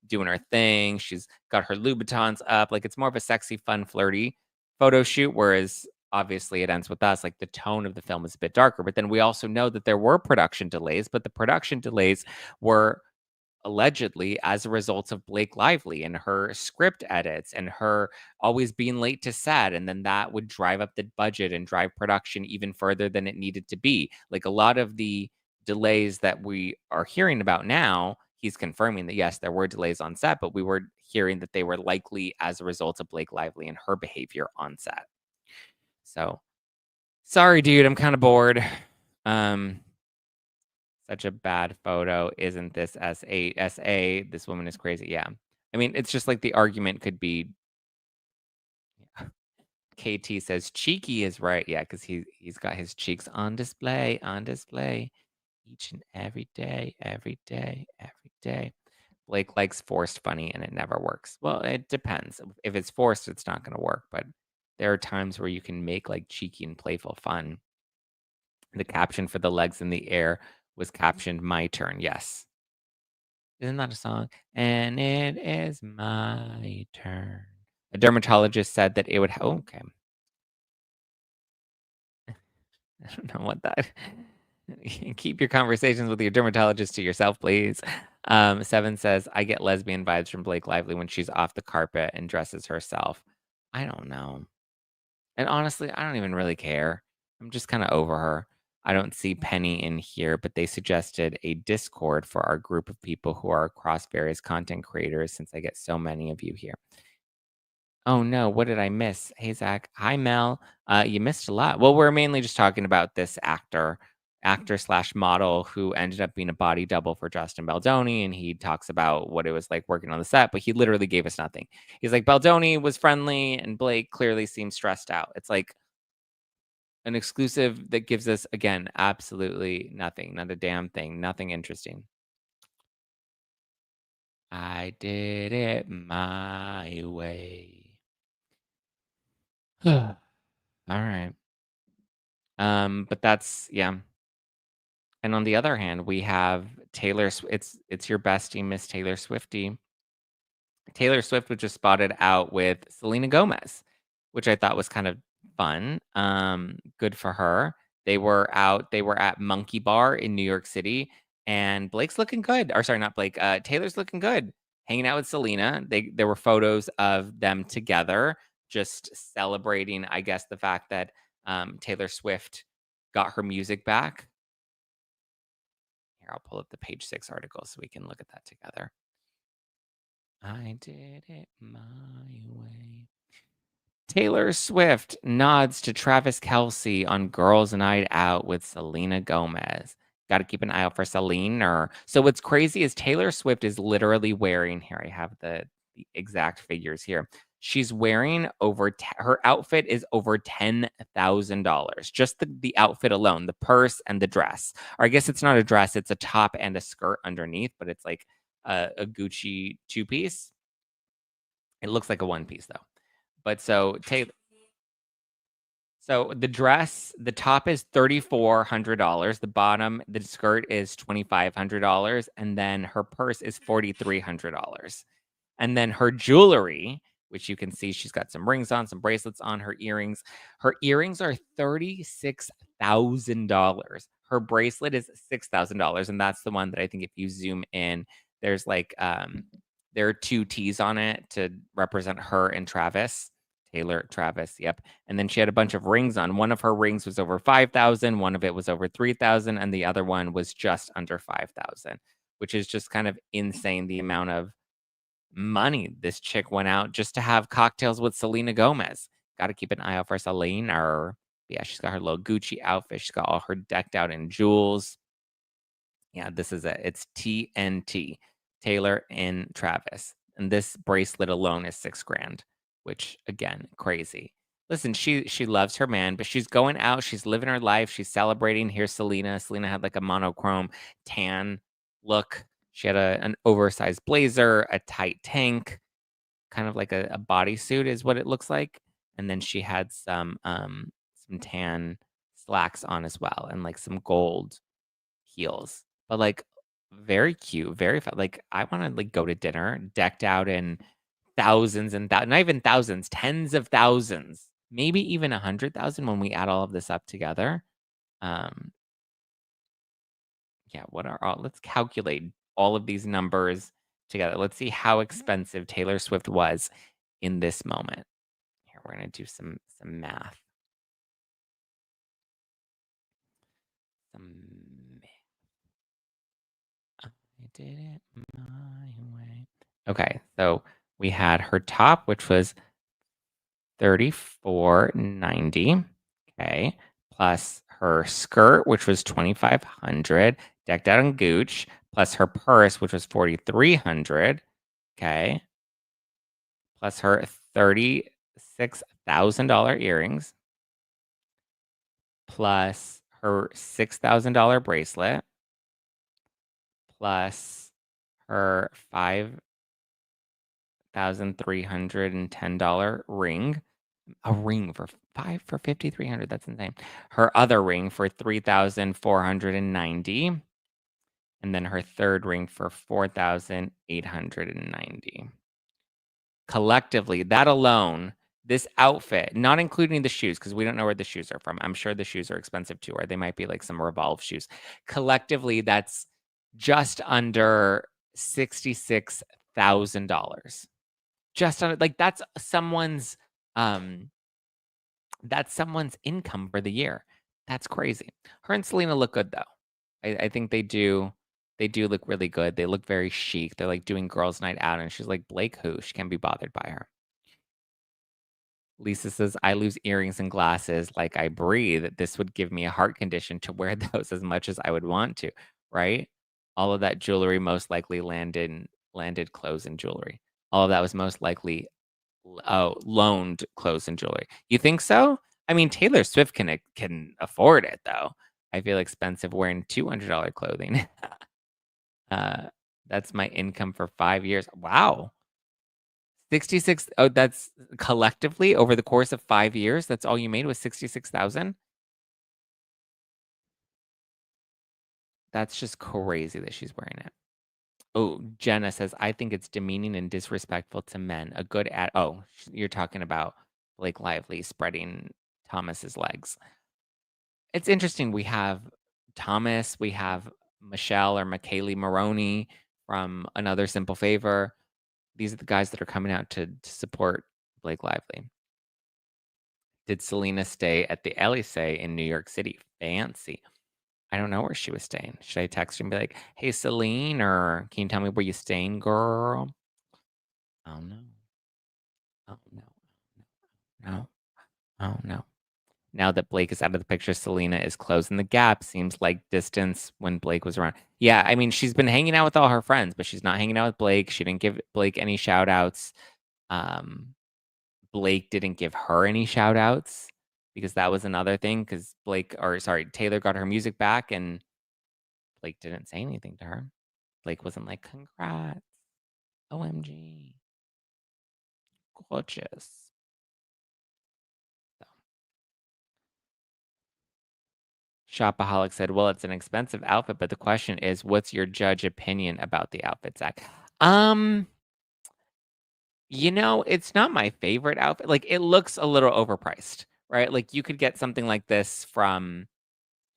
doing her thing. She's got her Louboutins up. Like, it's more of a sexy, fun, flirty photo shoot. Whereas obviously It Ends With Us, like, the tone of the film is a bit darker. But then we also know that there were production delays, but the production delays were allegedly as a result of Blake Lively and her script edits and her always being late to set. And then that would drive up the budget and drive production even further than it needed to be. Like, a lot of the delays that we are hearing about now he's confirming that, yes, there were delays on set, but we were hearing that they were likely as a result of Blake Lively and her behavior on set. So, sorry, dude, I'm kind of bored. Such a bad photo. Isn't this SA? This woman is crazy. Yeah. I mean, it's just like the argument could be. KT says cheeky is right. Yeah, because he's got his cheeks on display, each and every day, every day, every day. Blake likes forced funny and it never works. Well, it depends. If it's forced, it's not going to work. But there are times where you can make like cheeky and playful fun. The caption for the legs in the air was captioned "My turn." Yes. Isn't that a song? And it is my turn. A dermatologist said that it would. Oh, okay. I don't know what that. Keep your conversations with your dermatologist to yourself, please. Seven says, I get lesbian vibes from Blake Lively when she's off the carpet and dresses herself. I don't know. And honestly, I don't even really care. I'm just kind of over her. I don't see Penny in here, but they suggested a Discord for our group of people who are across various content creators since I get so many of you here. Oh no, what did I miss? Hey Zach. Hi Mel. You missed a lot. Well, we're mainly just talking about this actor slash model who ended up being a body double for Justin Baldoni, and he talks about what it was like working on the set, but he literally gave us nothing. He's like, Baldoni was friendly and Blake clearly seemed stressed out. It's like an exclusive that gives us, again, absolutely nothing, not a damn thing, nothing interesting. I did it my way. All right. But that's yeah. And on the other hand, we have it's your bestie, Miss Taylor Swiftie. Taylor Swift was just spotted out with Selena Gomez, which I thought was kind of fun. Good for her. They were at Monkey Bar in New York City, and Blake's looking good. Or sorry, not Blake. Taylor's looking good, hanging out with Selena. There were photos of them together, just celebrating, I guess, the fact that Taylor Swift got her music back. Here, I'll pull up the page 6 article so we can look at that together. I did it my way. Taylor Swift nods to Travis Kelce on Girls' Night Out with Selena Gomez. Got to keep an eye out for Selena. So what's crazy is Taylor Swift is literally wearing, here I have the exact figures here. She's wearing her outfit is over $10,000. Just the outfit alone, the purse and the dress. Or I guess it's not a dress, it's a top and a skirt underneath, but it's like a Gucci two-piece. It looks like a one-piece though. But so the dress, the top is $3,400. The bottom, the skirt is $2,500, and then her purse is $4,300. And then her jewelry, which you can see she's got some rings on, some bracelets on, her earrings. Her earrings are $36,000. Her bracelet is $6,000, and that's the one that I think if you zoom in, there's like there are 2 T's on it to represent her and Travis. Taylor, Travis, yep. And then she had a bunch of rings on. One of her rings was over 5,000, one of it was over 3,000, and the other one was just under 5,000, which is just kind of insane the amount of money this chick went out just to have cocktails with Selena Gomez. Got to keep an eye out for Selena. Yeah, she's got her little Gucci outfit. She's got all her decked out in jewels. Yeah, this is it. It's TNT, Taylor and Travis. And this bracelet alone is $6,000, which again, crazy. Listen, she loves her man, but she's going out, she's living her life, she's celebrating. Here's Selena. Selena had like a monochrome tan look. She had an oversized blazer, a tight tank, kind of like a bodysuit is what it looks like. And then she had some tan slacks on as well, and like some gold heels. But like very cute, very fun. Like I want to like go to dinner decked out in thousands and not even thousands, tens of thousands, maybe even 100,000 when we add all of this up together. Um, yeah, what are all? Let's calculate all of these numbers together. Let's see how expensive Taylor Swift was in this moment. Here, we're gonna do some math. Some math. I did it my way. Okay, so we had her top, which was $34.90. Okay, plus her skirt, which was $2,500, decked out in Gooch, plus her purse, which was $4,300. Okay, plus her $36,000 earrings, plus her $6,000 bracelet, plus her $5,310 ring. A ring for $5,300. That's insane. Her other ring for $3,490, and then her third ring for $4,890. Collectively, that alone, this outfit, not including the shoes, because we don't know where the shoes are from. I'm sure the shoes are expensive too, or they might be like some Revolve shoes. Collectively, that's just under $66,000. Just on like that's someone's income for the year. That's crazy. Her and Selena look good though. I think they do look really good. They look very chic. They're like doing girls' night out, and she's like, Blake who? She can't be bothered by her. Lisa says, I lose earrings and glasses like I breathe. This would give me a heart condition to wear those as much as I would want to, right? All of that jewelry most likely landed clothes and jewelry. All of that was most likely loaned clothes and jewelry. You think so? I mean, Taylor Swift can afford it though. I feel expensive wearing $200 clothing. That's my income for 5 years. Wow. 66. Oh, that's collectively over the course of 5 years. That's all you made was 66,000. That's just crazy that she's wearing it. Oh, Jenna says, I think it's demeaning and disrespectful to men. A good ad. Oh, you're talking about Blake Lively spreading Thomas's legs. It's interesting. We have Thomas, we have Michelle or McKaylee Maroney from Another Simple Favor. These are the guys that are coming out to support Blake Lively. Did Selena stay at the Elysee in New York City? Fancy. I don't know where she was staying. Should I text her and be like, hey, Celine, or can you tell me where you staying, girl? Oh, no. Oh, no. No. Oh, no. Now that Blake is out of the picture, Selena is closing the gap. Seems like distance when Blake was around. Yeah, I mean, she's been hanging out with all her friends, but she's not hanging out with Blake. She didn't give Blake any shout outs. Blake didn't give her any shout outs because that was another thing. Because Taylor got her music back and Blake didn't say anything to her. Blake wasn't like, congrats. OMG. Gorgeous. Shopaholic said, well, it's an expensive outfit, but the question is, what's your judge opinion about the outfit, Zack? It's not my favorite outfit. Like, it looks a little overpriced, right? Like, you could get something like this from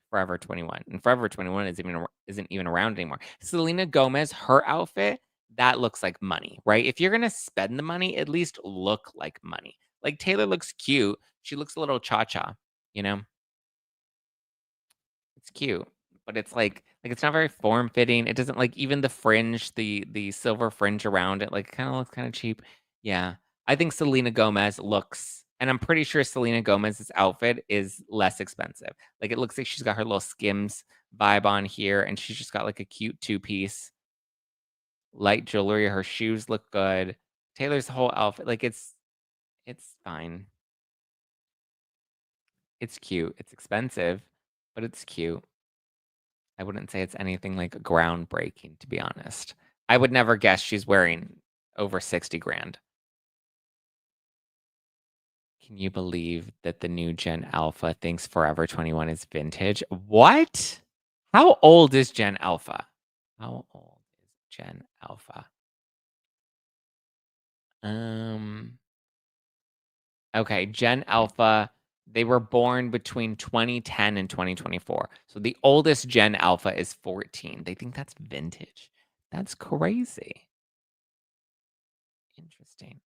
Forever 21, and Forever 21 isn't even around anymore. Selena Gomez, her outfit, that looks like money, right? If you're gonna spend the money, at least look like money. Like, Taylor looks cute. She looks a little cha-cha, you know? It's cute, but it's like it's not very form fitting. It doesn't like even the fringe, the silver fringe around it, like kind of looks kind of cheap. Yeah. I think Selena Gomez looks, and I'm pretty sure Selena Gomez's outfit is less expensive. Like it looks like she's got her little Skims vibe on here, and she's just got like a cute two-piece, light jewelry. Her shoes look good. Taylor's whole outfit, like it's fine. It's cute. It's expensive, but it's cute. I wouldn't say it's anything like groundbreaking, to be honest. I would never guess she's wearing over 60 grand. Can you believe that the new Gen Alpha thinks Forever 21 is vintage? What? How old is Gen Alpha? How old is Gen Alpha? Okay, Gen Alpha, they were born between 2010 and 2024. So the oldest Gen Alpha is 14. They think that's vintage. That's crazy. Interesting.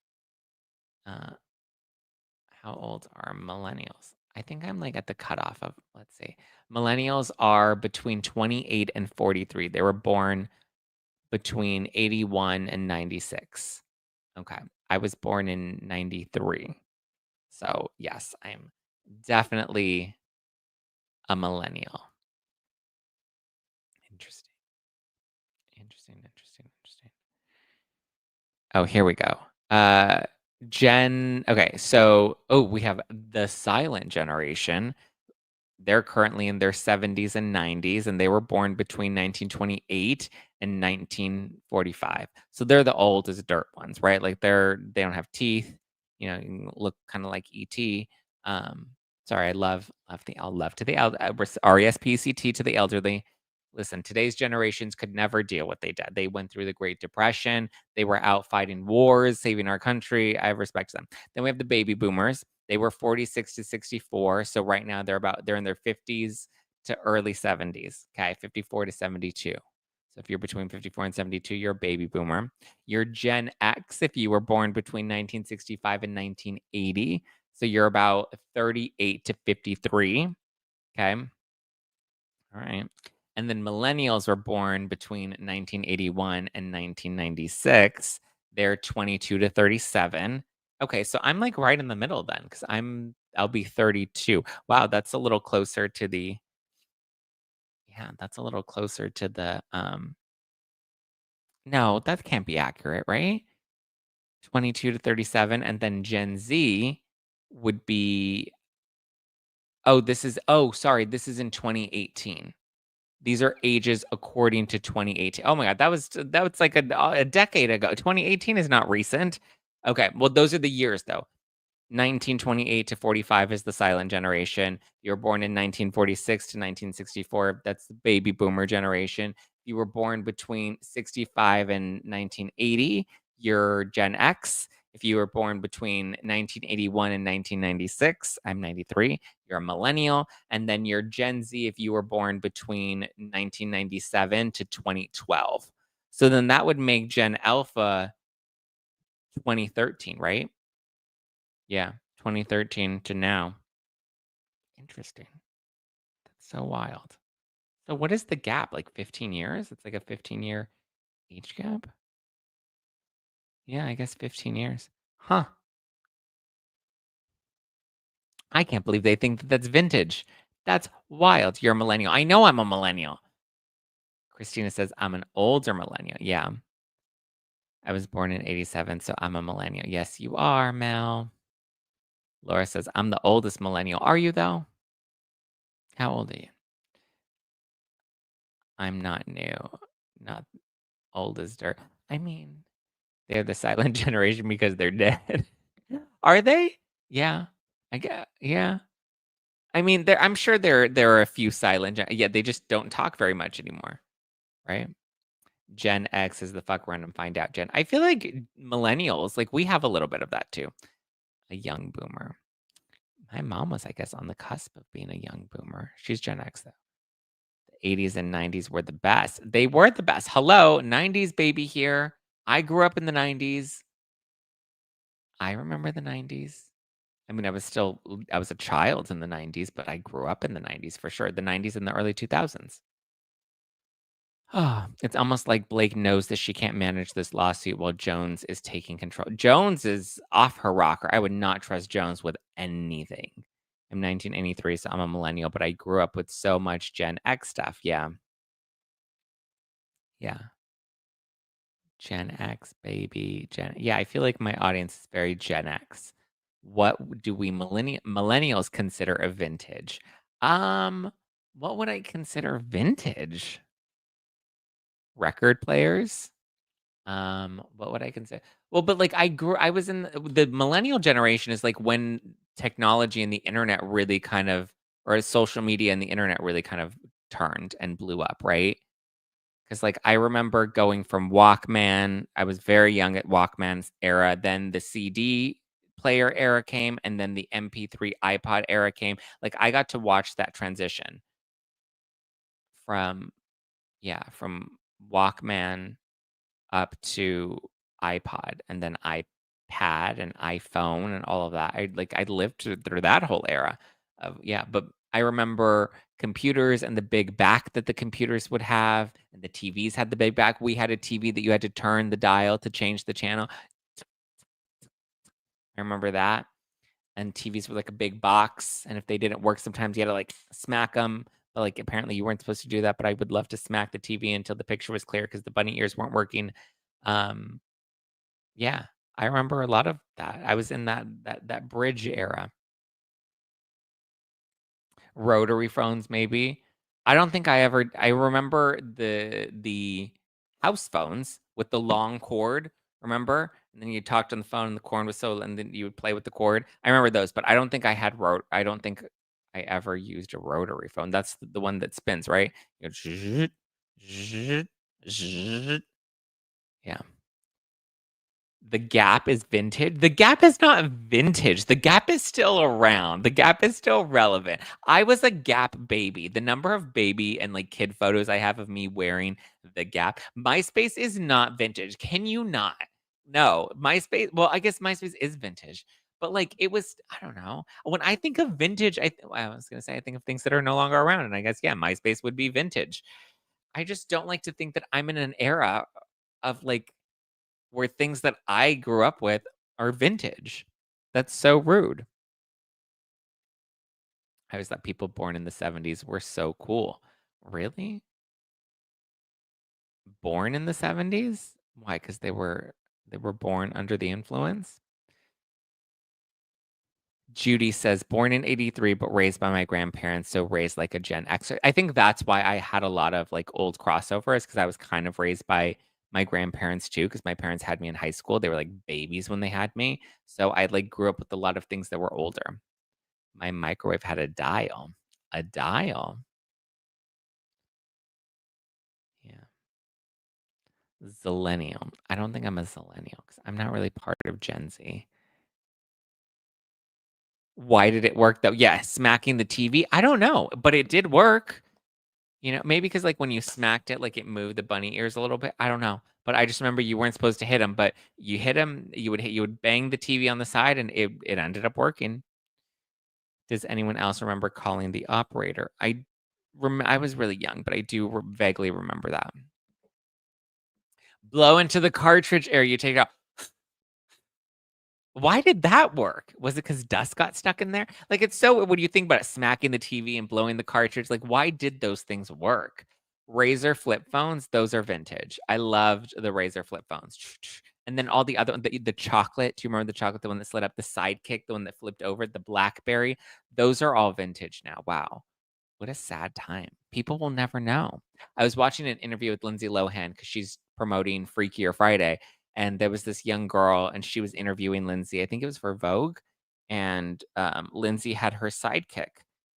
How old are millennials? I think I'm like at the cutoff of, let's see. Millennials are between 28 and 43. They were born between 81 and 96. Okay. I was born in 93. So, yes, I'm definitely a millennial. Interesting. Interesting. Oh, here we go. Okay, so we have the silent generation. They're currently in their 70s and 90s, and they were born between 1928 and 1945. So they're the old as dirt ones, right? Like they don't have teeth, you know, you look kind of like ET. Sorry, I love to the RESPCT to the elderly. Listen, today's generations could never deal with what they did. They went through the Great Depression. They were out fighting wars, saving our country. I respect them. Then we have the baby boomers. They were 46 to 64. So right now they're in their 50s to early 70s. Okay, 54 to 72. So if you're between 54 and 72, you're a baby boomer. You're Gen X if you were born between 1965 and 1980. So you're about 38 to 53. Okay. All right. And then millennials were born between 1981 and 1996. They're 22 to 37. Okay, so I'm like right in the middle then because I'll be 32. Wow, that's a little closer to the no, that can't be accurate, right? 22 to 37 and then Gen Z would be sorry, this is in 2018. These are ages according to 2018. Oh my god, that was like a decade ago. 2018 is not recent. Okay, well, those are the years, though. 1928 to 45 is the silent generation. You were born in 1946 to 1964. That's the baby boomer generation. You were born between 65 and 1980. You're Gen X. If you were born between 1981 and 1996, I'm 93. You're a millennial. And then you're Gen Z if you were born between 1997 to 2012. So then that would make Gen Alpha 2013, right? Yeah, 2013 to now. Interesting. That's so wild. So what is the gap? Like 15 years? It's like a 15-year age gap? Yeah, I guess 15 years. Huh. I can't believe they think that that's vintage. That's wild. You're a millennial. I know I'm a millennial. Christina says I'm an older millennial. Yeah. I was born in 87, so I'm a millennial. Yes, you are, Mel. Laura says I'm the oldest millennial. Are you, though? How old are you? I'm not new. Not old as dirt. I mean, they're the silent generation because they're dead. Are they? Yeah. I get yeah. I mean, I'm sure there are a few silent yeah, they just don't talk very much anymore, right? Gen X is the fuck around and find out gen. I feel like millennials, like, we have a little bit of that too. A young boomer. My mom was, I guess, on the cusp of being a young boomer. She's Gen X, though. The 80s and 90s were the best. They were the best. Hello, 90s baby here. I grew up in the 90s. I remember the 90s. I mean, I was a child in the 90s, but I grew up in the 90s for sure. The 90s and the early 2000s. It's almost like Blake knows that she can't manage this lawsuit while Jones is taking control. Jones is off her rocker. I would not trust Jones with anything. I'm 1983, so I'm a millennial, but I grew up with so much Gen X stuff. Yeah. Yeah. Gen X, baby. Yeah, I feel like my audience is very Gen X. What do we millennials consider a vintage? What would I consider vintage? Record players? What would I consider? Well, but like I was in the millennial generation is like when technology and the internet really kind of or social media and the internet really kind of turned and blew up, right? Because, like, I remember going from Walkman. I was very young at Walkman's era. Then the CD player era came, and then the MP3 iPod era came. Like, I got to watch that transition from from Walkman up to iPod, and then iPad and iPhone and all of that. I lived through that whole era of but I remember computers and the big back that the computers would have, and the TVs had the big back. We had a TV that you had to turn the dial to change the channel. I remember that. And TVs were like a big box, and if they didn't work, sometimes you had to like smack them. But like apparently you weren't supposed to do that. But I would love to smack the TV until the picture was clear because the bunny ears weren't working. Yeah, I remember a lot of that. I was in that bridge era. Rotary phones, maybe. I don't think I remember the house phones with the long cord, remember? And then you talked on the phone and the cord was and then you would play with the cord. I remember those, but I don't think I don't think I ever used a rotary phone. That's the one that spins, right? You go yeah. The Gap is vintage. The Gap is not vintage. The Gap is still around. The Gap is still relevant. I was a Gap baby. The number of baby and like kid photos I have of me wearing the Gap. MySpace is not vintage. Can you not? No, MySpace. Well, I guess MySpace is vintage, but like it was. I don't know. When I think of vintage, I was gonna say I think of things that are no longer around, and I guess yeah, MySpace would be vintage. I just don't like to think that I'm in an era of like where things that I grew up with are vintage. That's so rude. I always thought people born in the 70s were so cool. Really? Born in the 70s? Why? Because they were born under the influence? Judy says, born in 83, but raised by my grandparents, so raised like a Gen Xer. I think that's why I had a lot of like old crossovers, because I was kind of raised by my grandparents too, because my parents had me in high school. They were like babies when they had me. So I like grew up with a lot of things that were older. My microwave had a dial. A dial. Yeah. Zillennial. I don't think I'm a zillennial because I'm not really part of Gen Z. Why did it work though? Yeah, smacking the TV. I don't know, but it did work. You know, maybe because like when you smacked it, like it moved the bunny ears a little bit. I don't know, but I just remember you weren't supposed to hit them, but you hit them. You would bang the TV on the side, and it ended up working. Does anyone else remember calling the operator? I was really young, but I do vaguely remember that. Blow into the cartridge air. You take it out. Why did that work? Was it because dust got stuck in there? Like, it's so, what do you think about it? Smacking the TV and blowing the cartridge? Like, why did those things work? Razor flip phones, those are vintage. I loved the Razor flip phones. And then all the other, the chocolate. Do you remember the chocolate, the one that slid up? The Sidekick, the one that flipped over, the Blackberry. Those are all vintage now. Wow. What a sad time. People will never know. I was watching an interview with Lindsay Lohan because she's promoting Freakier Friday. And there was this young girl, and she was interviewing Lindsay. I think it was for Vogue. And Lindsay had her sidekick.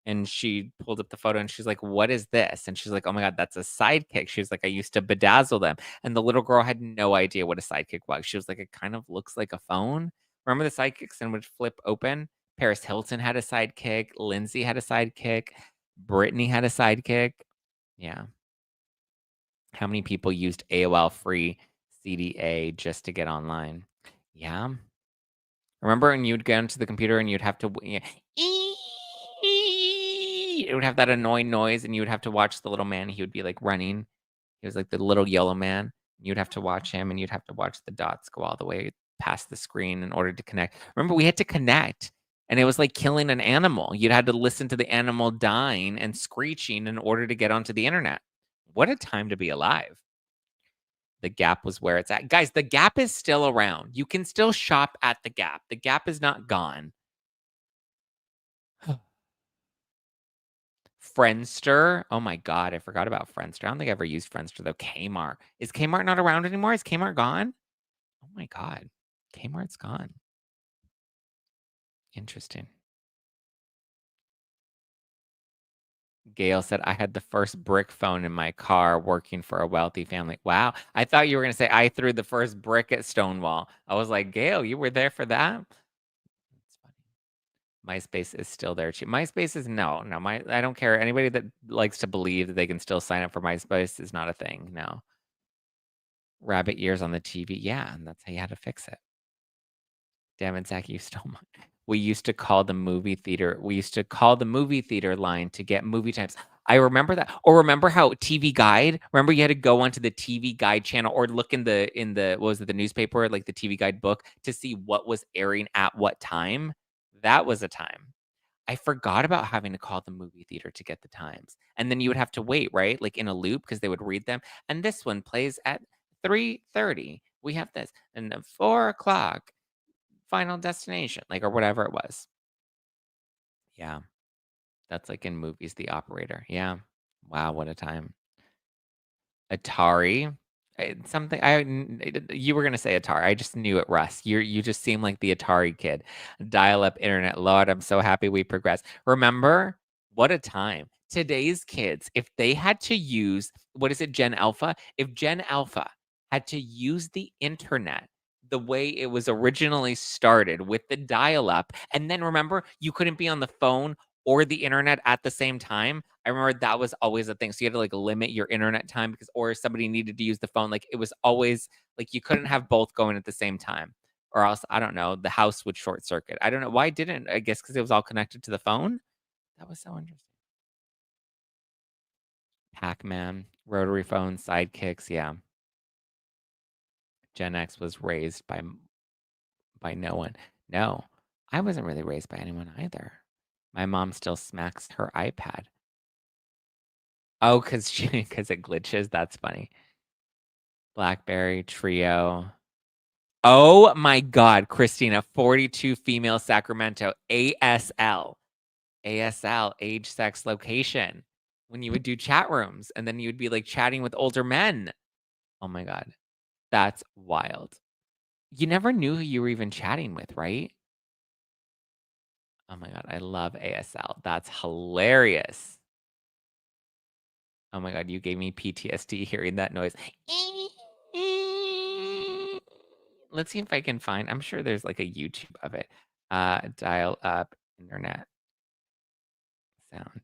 And she pulled up the photo and she's like, "What is this?" And she's like, "Oh my God, that's a sidekick." She was like, "I used to bedazzle them." And the little girl had no idea what a sidekick was. She was like, "It kind of looks like a phone." Remember the sidekicks and would flip open? Paris Hilton had a sidekick. Lindsay had a sidekick. Brittany had a sidekick. Yeah. How many people used AOL free CDA just to get online? Yeah. Remember when you'd go into the computer and you'd have to, it would have that annoying noise and you would have to watch the little man. He would be like running. He was like the little yellow man. You'd have to watch him and you'd have to watch the dots go all the way past the screen in order to connect. Remember, we had to connect and it was like killing an animal. You'd had to listen to the animal dying and screeching in order to get onto the internet. What a time to be alive. The Gap was where it's at. Guys, the Gap is still around. You can still shop at the Gap. The Gap is not gone. Friendster. Oh my God, I forgot about Friendster. I don't think I ever used Friendster though. Kmart. Is Kmart not around anymore? Is Kmart gone? Oh my God. Kmart's gone. Interesting. Gail said, I had the first brick phone in my car working for a wealthy family. Wow. I thought you were going to say, I threw the first brick at Stonewall. I was like, Gail, you were there for that? That's funny. MySpace is still there too. MySpace is no. I don't care. Anybody that likes to believe that they can still sign up for MySpace is not a thing. No. Rabbit ears on the TV. Yeah, and that's how you had to fix it. Damn it, Zack, you stole mine. we used to call the movie theater line to get movie times. I remember that. Or remember how TV Guide? Remember you had to go onto the TV Guide channel or look in the what was it, the newspaper, like the TV Guide book, to see what was airing at what time? That was a time. I forgot about having to call the movie theater to get the times. And then you would have to wait, right? Like in a loop because they would read them. And this one plays at 3:30. We have this. And then 4:00, Final Destination, like, or whatever it was. Yeah. That's like in movies, the operator. Yeah. Wow, what a time. Atari. Something you were gonna say Atari. I just knew it, Russ. You just seem like the Atari kid. Dial-up internet. Lord, I'm so happy we progressed. Remember, what a time. Today's kids, if they had to use, what is it, Gen Alpha? If Gen Alpha had to use the internet the way it was originally started with the dial-up, and then remember, you couldn't be on the phone or the internet at the same time. I remember that was always a thing. So you had to like limit your internet time because, or somebody needed to use the phone. Like it was always like you couldn't have both going at the same time, or else I don't know, the house would short circuit. I don't know why didn't. I guess because it was all connected to the phone. That was so interesting. Pac-Man, rotary phone, sidekicks. Yeah. Gen X was raised by no one. No, I wasn't really raised by anyone either. My mom still smacks her iPad. Oh, because it glitches? That's funny. BlackBerry, Trio. Oh my God, Christina, 42 female Sacramento, ASL. ASL, age, sex, location. When you would do chat rooms and then you would be like chatting with older men. Oh my God, that's wild. You never knew who you were even chatting with, right? Oh my God, I love ASL. That's hilarious. Oh my God, you gave me PTSD hearing that noise. Let's see if I can find, I'm sure there's like a YouTube of it. Dial up internet sound.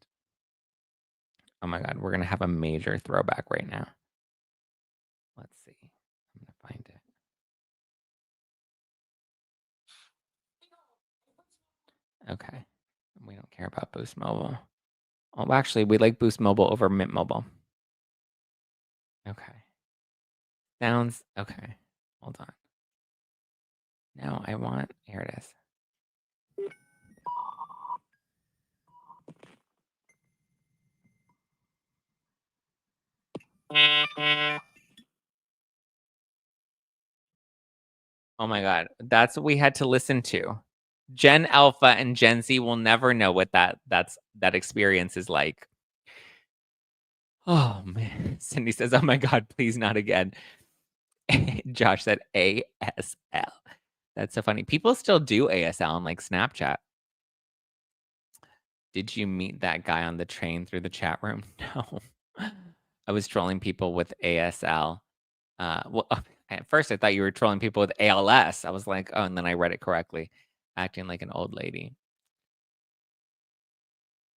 Oh my God, we're gonna have a major throwback right now. Let's see. I'm gonna find it. Okay. We don't care about Boost Mobile. Oh, actually, we like Boost Mobile over Mint Mobile. Okay. Sounds okay. Hold on. No, I want, here it is. Oh my God, that's what we had to listen to. Gen Alpha and Gen Z will never know what that experience is like. Oh man, Cindy says, "Oh my God, please not again." Josh said ASL. That's so funny. People still do ASL on like Snapchat. Did you meet that guy on the train through the chat room? No. I was trolling people with ASL. Well, at first I thought you were trolling people with ALS. I was like, oh, and then I read it correctly, acting like an old lady.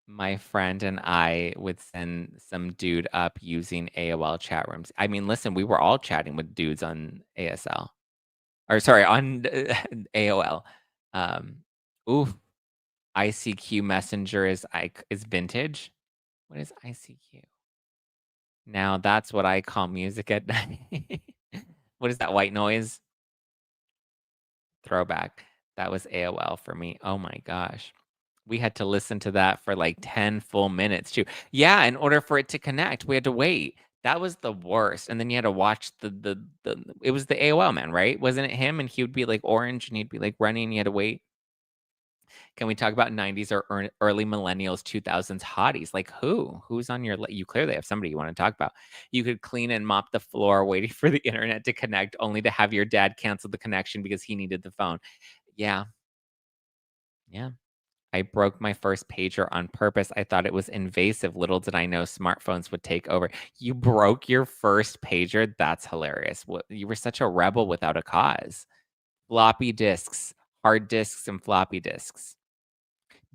My friend and I would send some dude up using AOL chat rooms. I mean, listen, we were all chatting with dudes on ASL. Or sorry, on AOL. Ooh, ICQ Messenger is vintage. What is ICQ? Now that's what I call music at night. What is that white noise? Throwback. That was AOL for me. Oh my gosh. We had to listen to that for like 10 full minutes too. Yeah, in order for it to connect, we had to wait. That was the worst. And then you had to watch the it was the AOL man, right? Wasn't it him? And he would be like orange and he'd be like running. You had to wait. Can we talk about 90s or early millennials, 2000s hotties? Like who? Who's on your you clearly have somebody you want to talk about. You could clean and mop the floor waiting for the internet to connect only to have your dad cancel the connection because he needed the phone. Yeah. Yeah. I broke my first pager on purpose. I thought it was invasive. Little did I know smartphones would take over. You broke your first pager? That's hilarious. What, you were such a rebel without a cause. Floppy disks, hard disks, and floppy disks.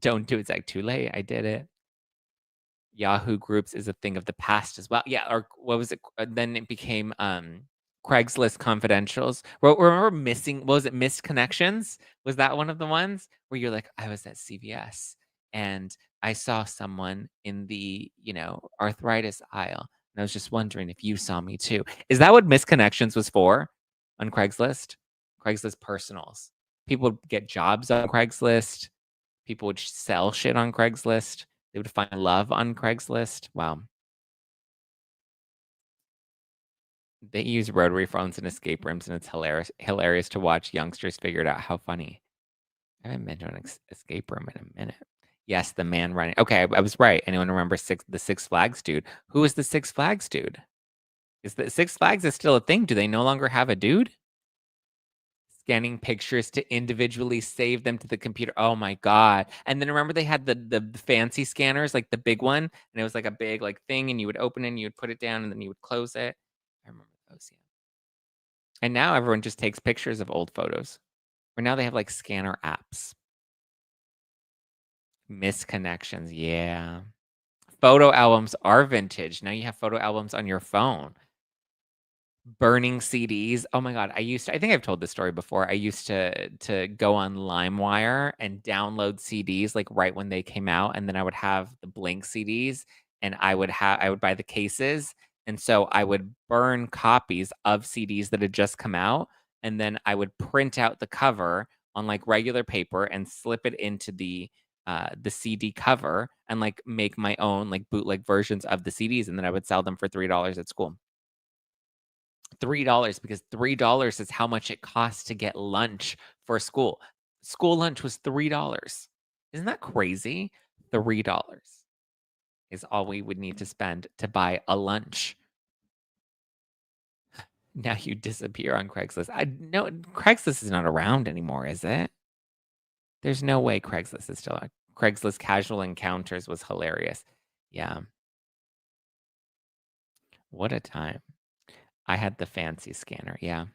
Don't do it, Zack. Too late. I did it. Yahoo Groups is a thing of the past as well. Yeah, or what was it? Then it became Craigslist confidentials. Remember missing, what was it, missed connections? Was that one of the ones where you're like, I was at CVS and I saw someone in the, arthritis aisle. And I was just wondering if you saw me too. Is that what missed connections was for on Craigslist? Craigslist personals. People would get jobs on Craigslist. People would sell shit on Craigslist. They would find love on Craigslist. Wow. They use rotary phones in escape rooms, and it's hilarious to watch youngsters figure it out. How funny. I haven't been to an escape room in a minute. Yes, the man running. Okay, I was right. Anyone remember the Six Flags dude? Who is the Six Flags dude? Is the Six Flags is still a thing? Do they no longer have a dude? Scanning pictures to individually save them to the computer. Oh my god. And then remember they had the fancy scanners, like the big one, and it was like a big like thing, and you would open it and you would put it down and then you would close it. I remember those, yeah. And now everyone just takes pictures of old photos. Or now they have like scanner apps. Misconnections, yeah. Photo albums are vintage. Now you have photo albums on your phone. Burning CDs. Oh my god, I think I've told this story before. I used to go on LimeWire and download CDs like right when they came out, and then I would have the blank CDs, and I would buy the cases, and so I would burn copies of CDs that had just come out, and then I would print out the cover on like regular paper and slip it into the CD cover and like make my own like bootleg versions of the CDs, and then I would sell them for $3 at school. $3 because $3 is how much it costs to get lunch for school. School lunch was $3. Isn't that crazy? $3 is all we would need to spend to buy a lunch. Now you disappear on Craigslist. No, Craigslist is not around anymore, is it? There's no way Craigslist is still on. Craigslist Casual Encounters was hilarious. Yeah. What a time. I had the fancy scanner, yeah.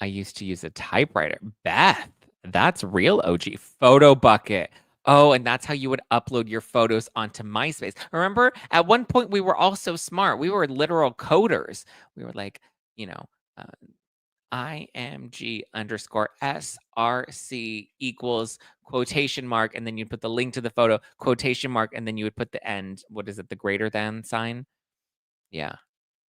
I used to use a typewriter. Beth, that's real OG. Photo bucket. Oh, and that's how you would upload your photos onto MySpace. Remember, at one point we were all so smart. We were literal coders. We were like, uh, IMG underscore SRC equals quotation mark, and then you'd put the link to the photo, quotation mark, and then you would put the end. What is it? The greater than sign? Yeah.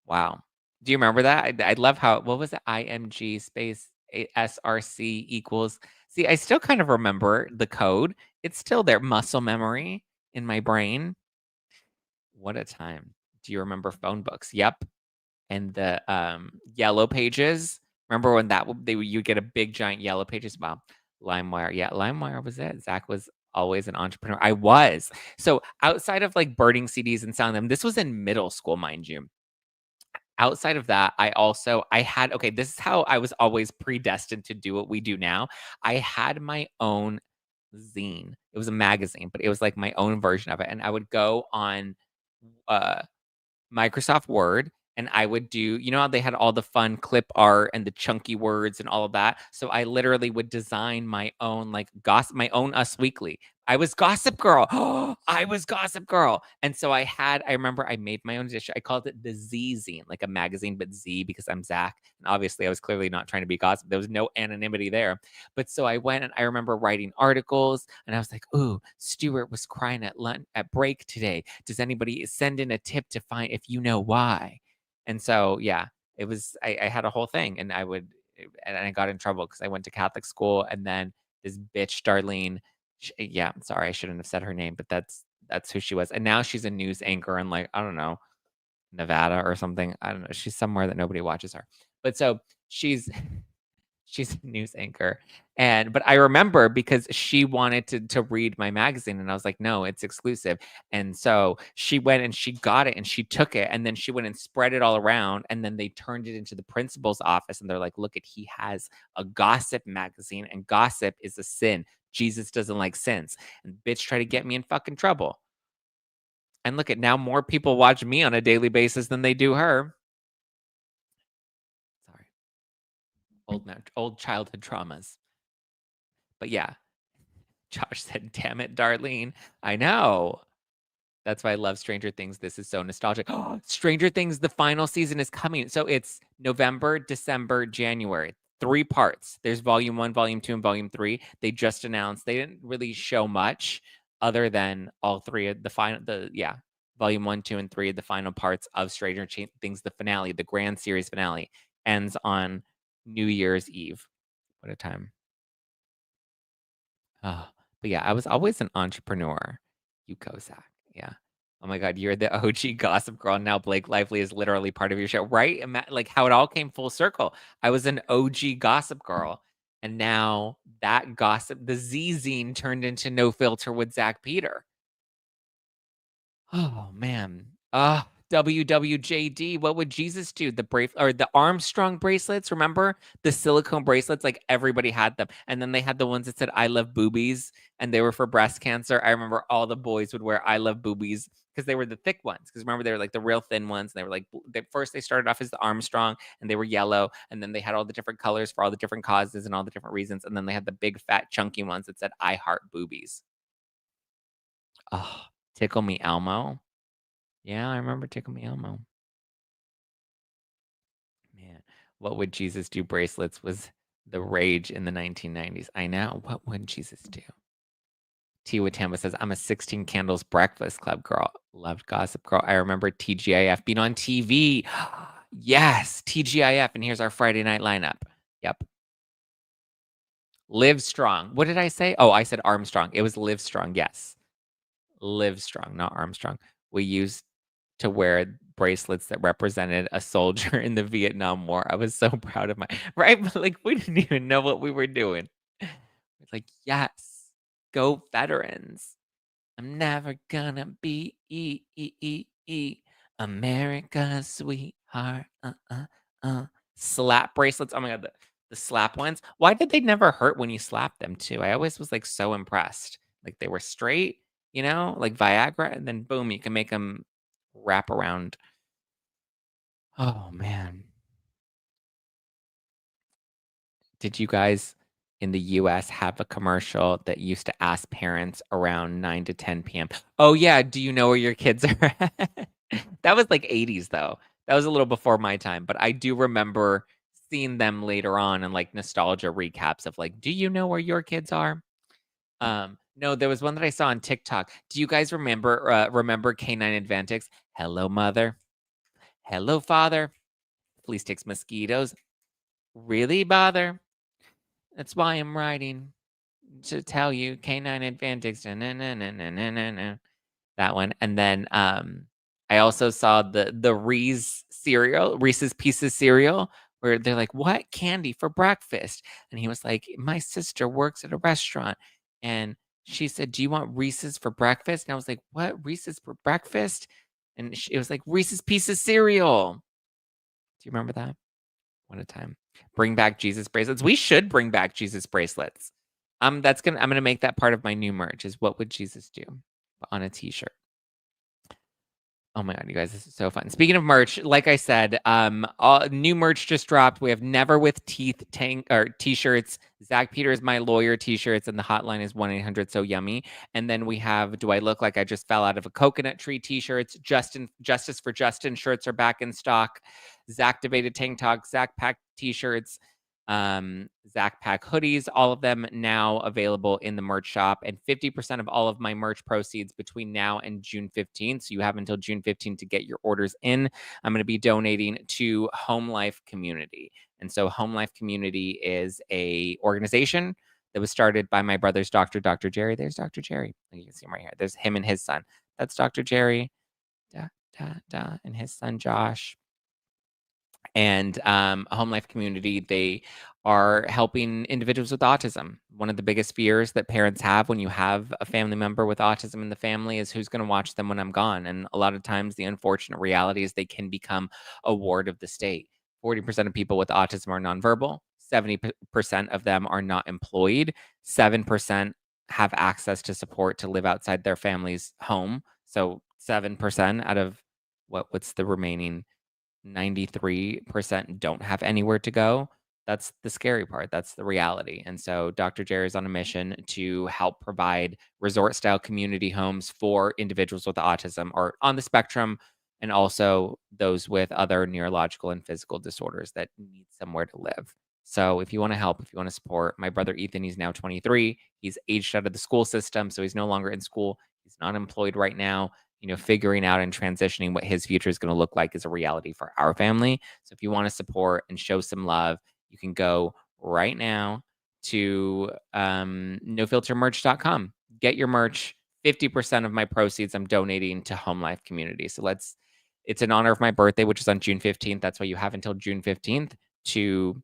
Wow. Do you remember that? I love how, what was it? IMG space SRC equals. See, I still kind of remember the code. It's still there, muscle memory in my brain. What a time. Do you remember phone books? Yep. And the yellow pages. Remember when you get a big giant yellow pages? Wow. LimeWire. Yeah, LimeWire was it. Zach was always an entrepreneur. I was. So outside of like burning CDs and selling them, this was in middle school, mind you. Outside of that, okay, this is how I was always predestined to do what we do now. I had my own zine. It was a magazine, but it was like my own version of it. And I would go on uh Microsoft Word, and I would do, how they had all the fun clip art and the chunky words and all of that. So I literally would design my own like gossip, my own Us Weekly. I was Gossip Girl. I was Gossip Girl. And so I remember I made my own edition. I called it the Z Zine, like a magazine, but Z because I'm Zack. And obviously I was clearly not trying to be gossip. There was no anonymity there. But so I went and I remember writing articles and I was like, ooh, Stuart was crying at break today. Does anybody send in a tip to find if you know why? And so, yeah, it was, I had a whole thing and I got in trouble because I went to Catholic school and then this bitch, Darlene, yeah, I'm sorry, I shouldn't have said her name, but that's who she was. And now she's a news anchor in like, I don't know, Nevada or something. I don't know. She's somewhere that nobody watches her. But so she's she's a news anchor. But I remember because she wanted to read my magazine and I was like, no, it's exclusive. And so she went and she got it and she took it and then she went and spread it all around and then they turned it into the principal's office and they're like, look at, he has a gossip magazine and gossip is a sin. Jesus doesn't like sins. And bitch tried to get me in fucking trouble. And look at now more people watch me on a daily basis than they do her. Sorry. Old childhood traumas. But yeah, Josh said, damn it, Darlene. I know. That's why I love Stranger Things. This is so nostalgic. Stranger Things, the final season is coming. So it's November, December, January. 3 parts. There's volume 1, volume 2, and volume 3. They just announced. They didn't really show much other than all 3 of the final volume 1, 2, and 3 of the final parts of Stranger Things, the finale, the grand series finale ends on New Year's Eve. What a time. Oh, but yeah, I was always an entrepreneur. You go, Zach. Yeah. Oh my God, you're the OG Gossip Girl. Now Blake Lively is literally part of your show, right? Like how it all came full circle. I was an OG Gossip Girl, and now that gossip, the Z-zine turned into No Filter with Zach Peter. Oh man. WWJD. What would Jesus do? The Armstrong bracelets, remember? The silicone bracelets, like everybody had them. And then they had the ones that said I love boobies and they were for breast cancer. I remember all the boys would wear I love boobies because they were the thick ones. Because remember, they were like the real thin ones. And they were like first they started off as the Armstrong and they were yellow. And then they had all the different colors for all the different causes and all the different reasons. And then they had the big fat chunky ones that said I heart boobies. Oh, Tickle Me Elmo. Yeah, I remember Tickle Me Elmo. Man, what would Jesus do bracelets was the rage in the 1990s. I know. What would Jesus do? Tiwa Tamba says, I'm a 16 Candles Breakfast Club girl. Loved Gossip Girl. I remember TGIF being on TV. Yes, TGIF. And here's our Friday night lineup. Yep. Live Strong. What did I say? Oh, I said Armstrong. It was Live Strong. Yes. Live Strong, not Armstrong. We used to wear bracelets that represented a soldier in the Vietnam War. I was so proud of right? But like we didn't even know what we were doing. It's like, yes, go veterans. I'm never gonna be America's sweetheart. Slap bracelets. Oh my God, the slap ones. Why did they never hurt when you slapped them too? I always was like so impressed. Like they were straight, like Viagra, and then boom, you can make them wrap around. Oh man. Did you guys in the US have a commercial that used to ask parents around 9 to 10 PM? Oh yeah, do you know where your kids are at? That was like 80s though. That was a little before my time, but I do remember seeing them later on and like nostalgia recaps of like, do you know where your kids are? No, there was one that I saw on TikTok. Do you guys remember Canine Advantix? Hello, mother. Hello, father. Flea sticks mosquitoes. Really bother? That's why I'm writing to tell you Canine Advantix. That one. And then I also saw the Reese's Pieces cereal, where they're like, what candy for breakfast? And he was like, my sister works at a restaurant. And she said, do you want Reese's for breakfast? And I was like, what? Reese's for breakfast? And it was like Reese's Pieces cereal. Do you remember that? What a time. Bring back Jesus bracelets. We should bring back Jesus bracelets. I'm gonna make that part of my new merch, is what would Jesus do on a t-shirt. Oh my God, you guys, this is so fun. Speaking of merch, like I said, new merch just dropped. We have Never with Teeth t-shirts, Zach Peters My Lawyer t-shirts, and the hotline is 1-800-SO-YUMMY. And then we have Do I Look Like I Just Fell Out of a Coconut Tree t-shirts. Justice for Justin shirts are back in stock. Zach Debated Tank Talk, Zach Pack t-shirts, Zach Pack hoodies, all of them now available in the merch shop, and 50% of all of my merch proceeds between now and June 15th. So you have until June 15th to get your orders in. I'm going to be donating to Home Life Community. And so Home Life Community is a organization that was started by my brother's Dr. Jerry. There's Dr. Jerry. You can see him right here. There's him and his son. That's Dr. Jerry, and his son Josh. And Home Life Community, they are helping individuals with autism. One of the biggest fears that parents have when you have a family member with autism in the family is who's going to watch them when I'm gone. And a lot of times the unfortunate reality is they can become a ward of the state. 40% of people with autism are nonverbal. 70% of them are not employed. 7% have access to support to live outside their family's home. So 7% out of what's the remaining 93% don't have anywhere to go. That's the scary part. That's the reality. And so Dr. Jerry is on a mission to help provide resort style community homes for individuals with autism or on the spectrum, and also those with other neurological and physical disorders that need somewhere to live. So if you want to help, if you want to support my brother Ethan, he's now 23. He's aged out of the school system, so he's no longer in school. He's not employed right now. Figuring out and transitioning what his future is going to look like is a reality for our family. So if you want to support and show some love, you can go right now to nofiltermerch.com. Get your merch. 50% of my proceeds I'm donating to Home Life Community. So it's in honor of my birthday, which is on June 15th. That's why you have until June 15th to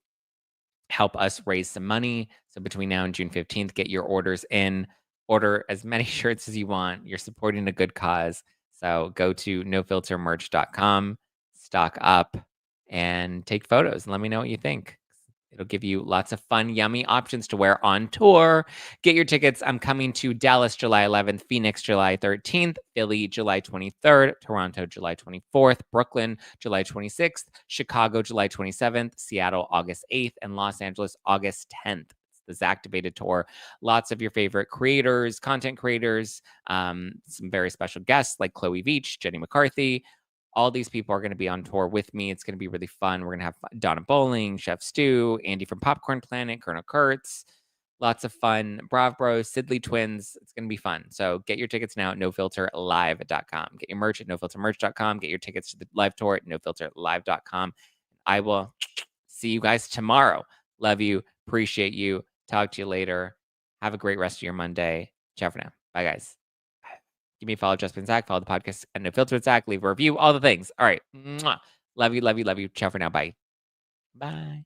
help us raise some money. So between now and June 15th, get your orders in. Order as many shirts as you want. You're supporting a good cause. So go to nofiltermerch.com, stock up, and take photos and let me know what you think. It'll give you lots of fun, yummy options to wear on tour. Get your tickets. I'm coming to Dallas July 11th, Phoenix July 13th, Philly July 23rd, Toronto July 24th, Brooklyn July 26th, Chicago July 27th, Seattle August 8th, and Los Angeles August 10th. It's the Zack Debated Tour. Lots of your favorite creators, content creators, some very special guests like Chloe Veach, Jenny McCarthy. All these people are going to be on tour with me. It's going to be really fun. We're going to have Donna Bowling, Chef Stu, Andy from Popcorn Planet, Colonel Kurtz. Lots of fun. Brav Bros, Sidley Twins. It's going to be fun. So get your tickets now at nofilterlive.com. Get your merch at nofiltermerch.com. Get your tickets to the live tour at nofilterlive.com. I will see you guys tomorrow. Love you. Appreciate you. Talk to you later. Have a great rest of your Monday. Ciao for now. Bye, guys. Give me a follow, Justin Zack. Follow the podcast and No Filter with Zack. Leave a review. All the things. All right. Mwah. Love you, love you, love you. Ciao for now. Bye. Bye.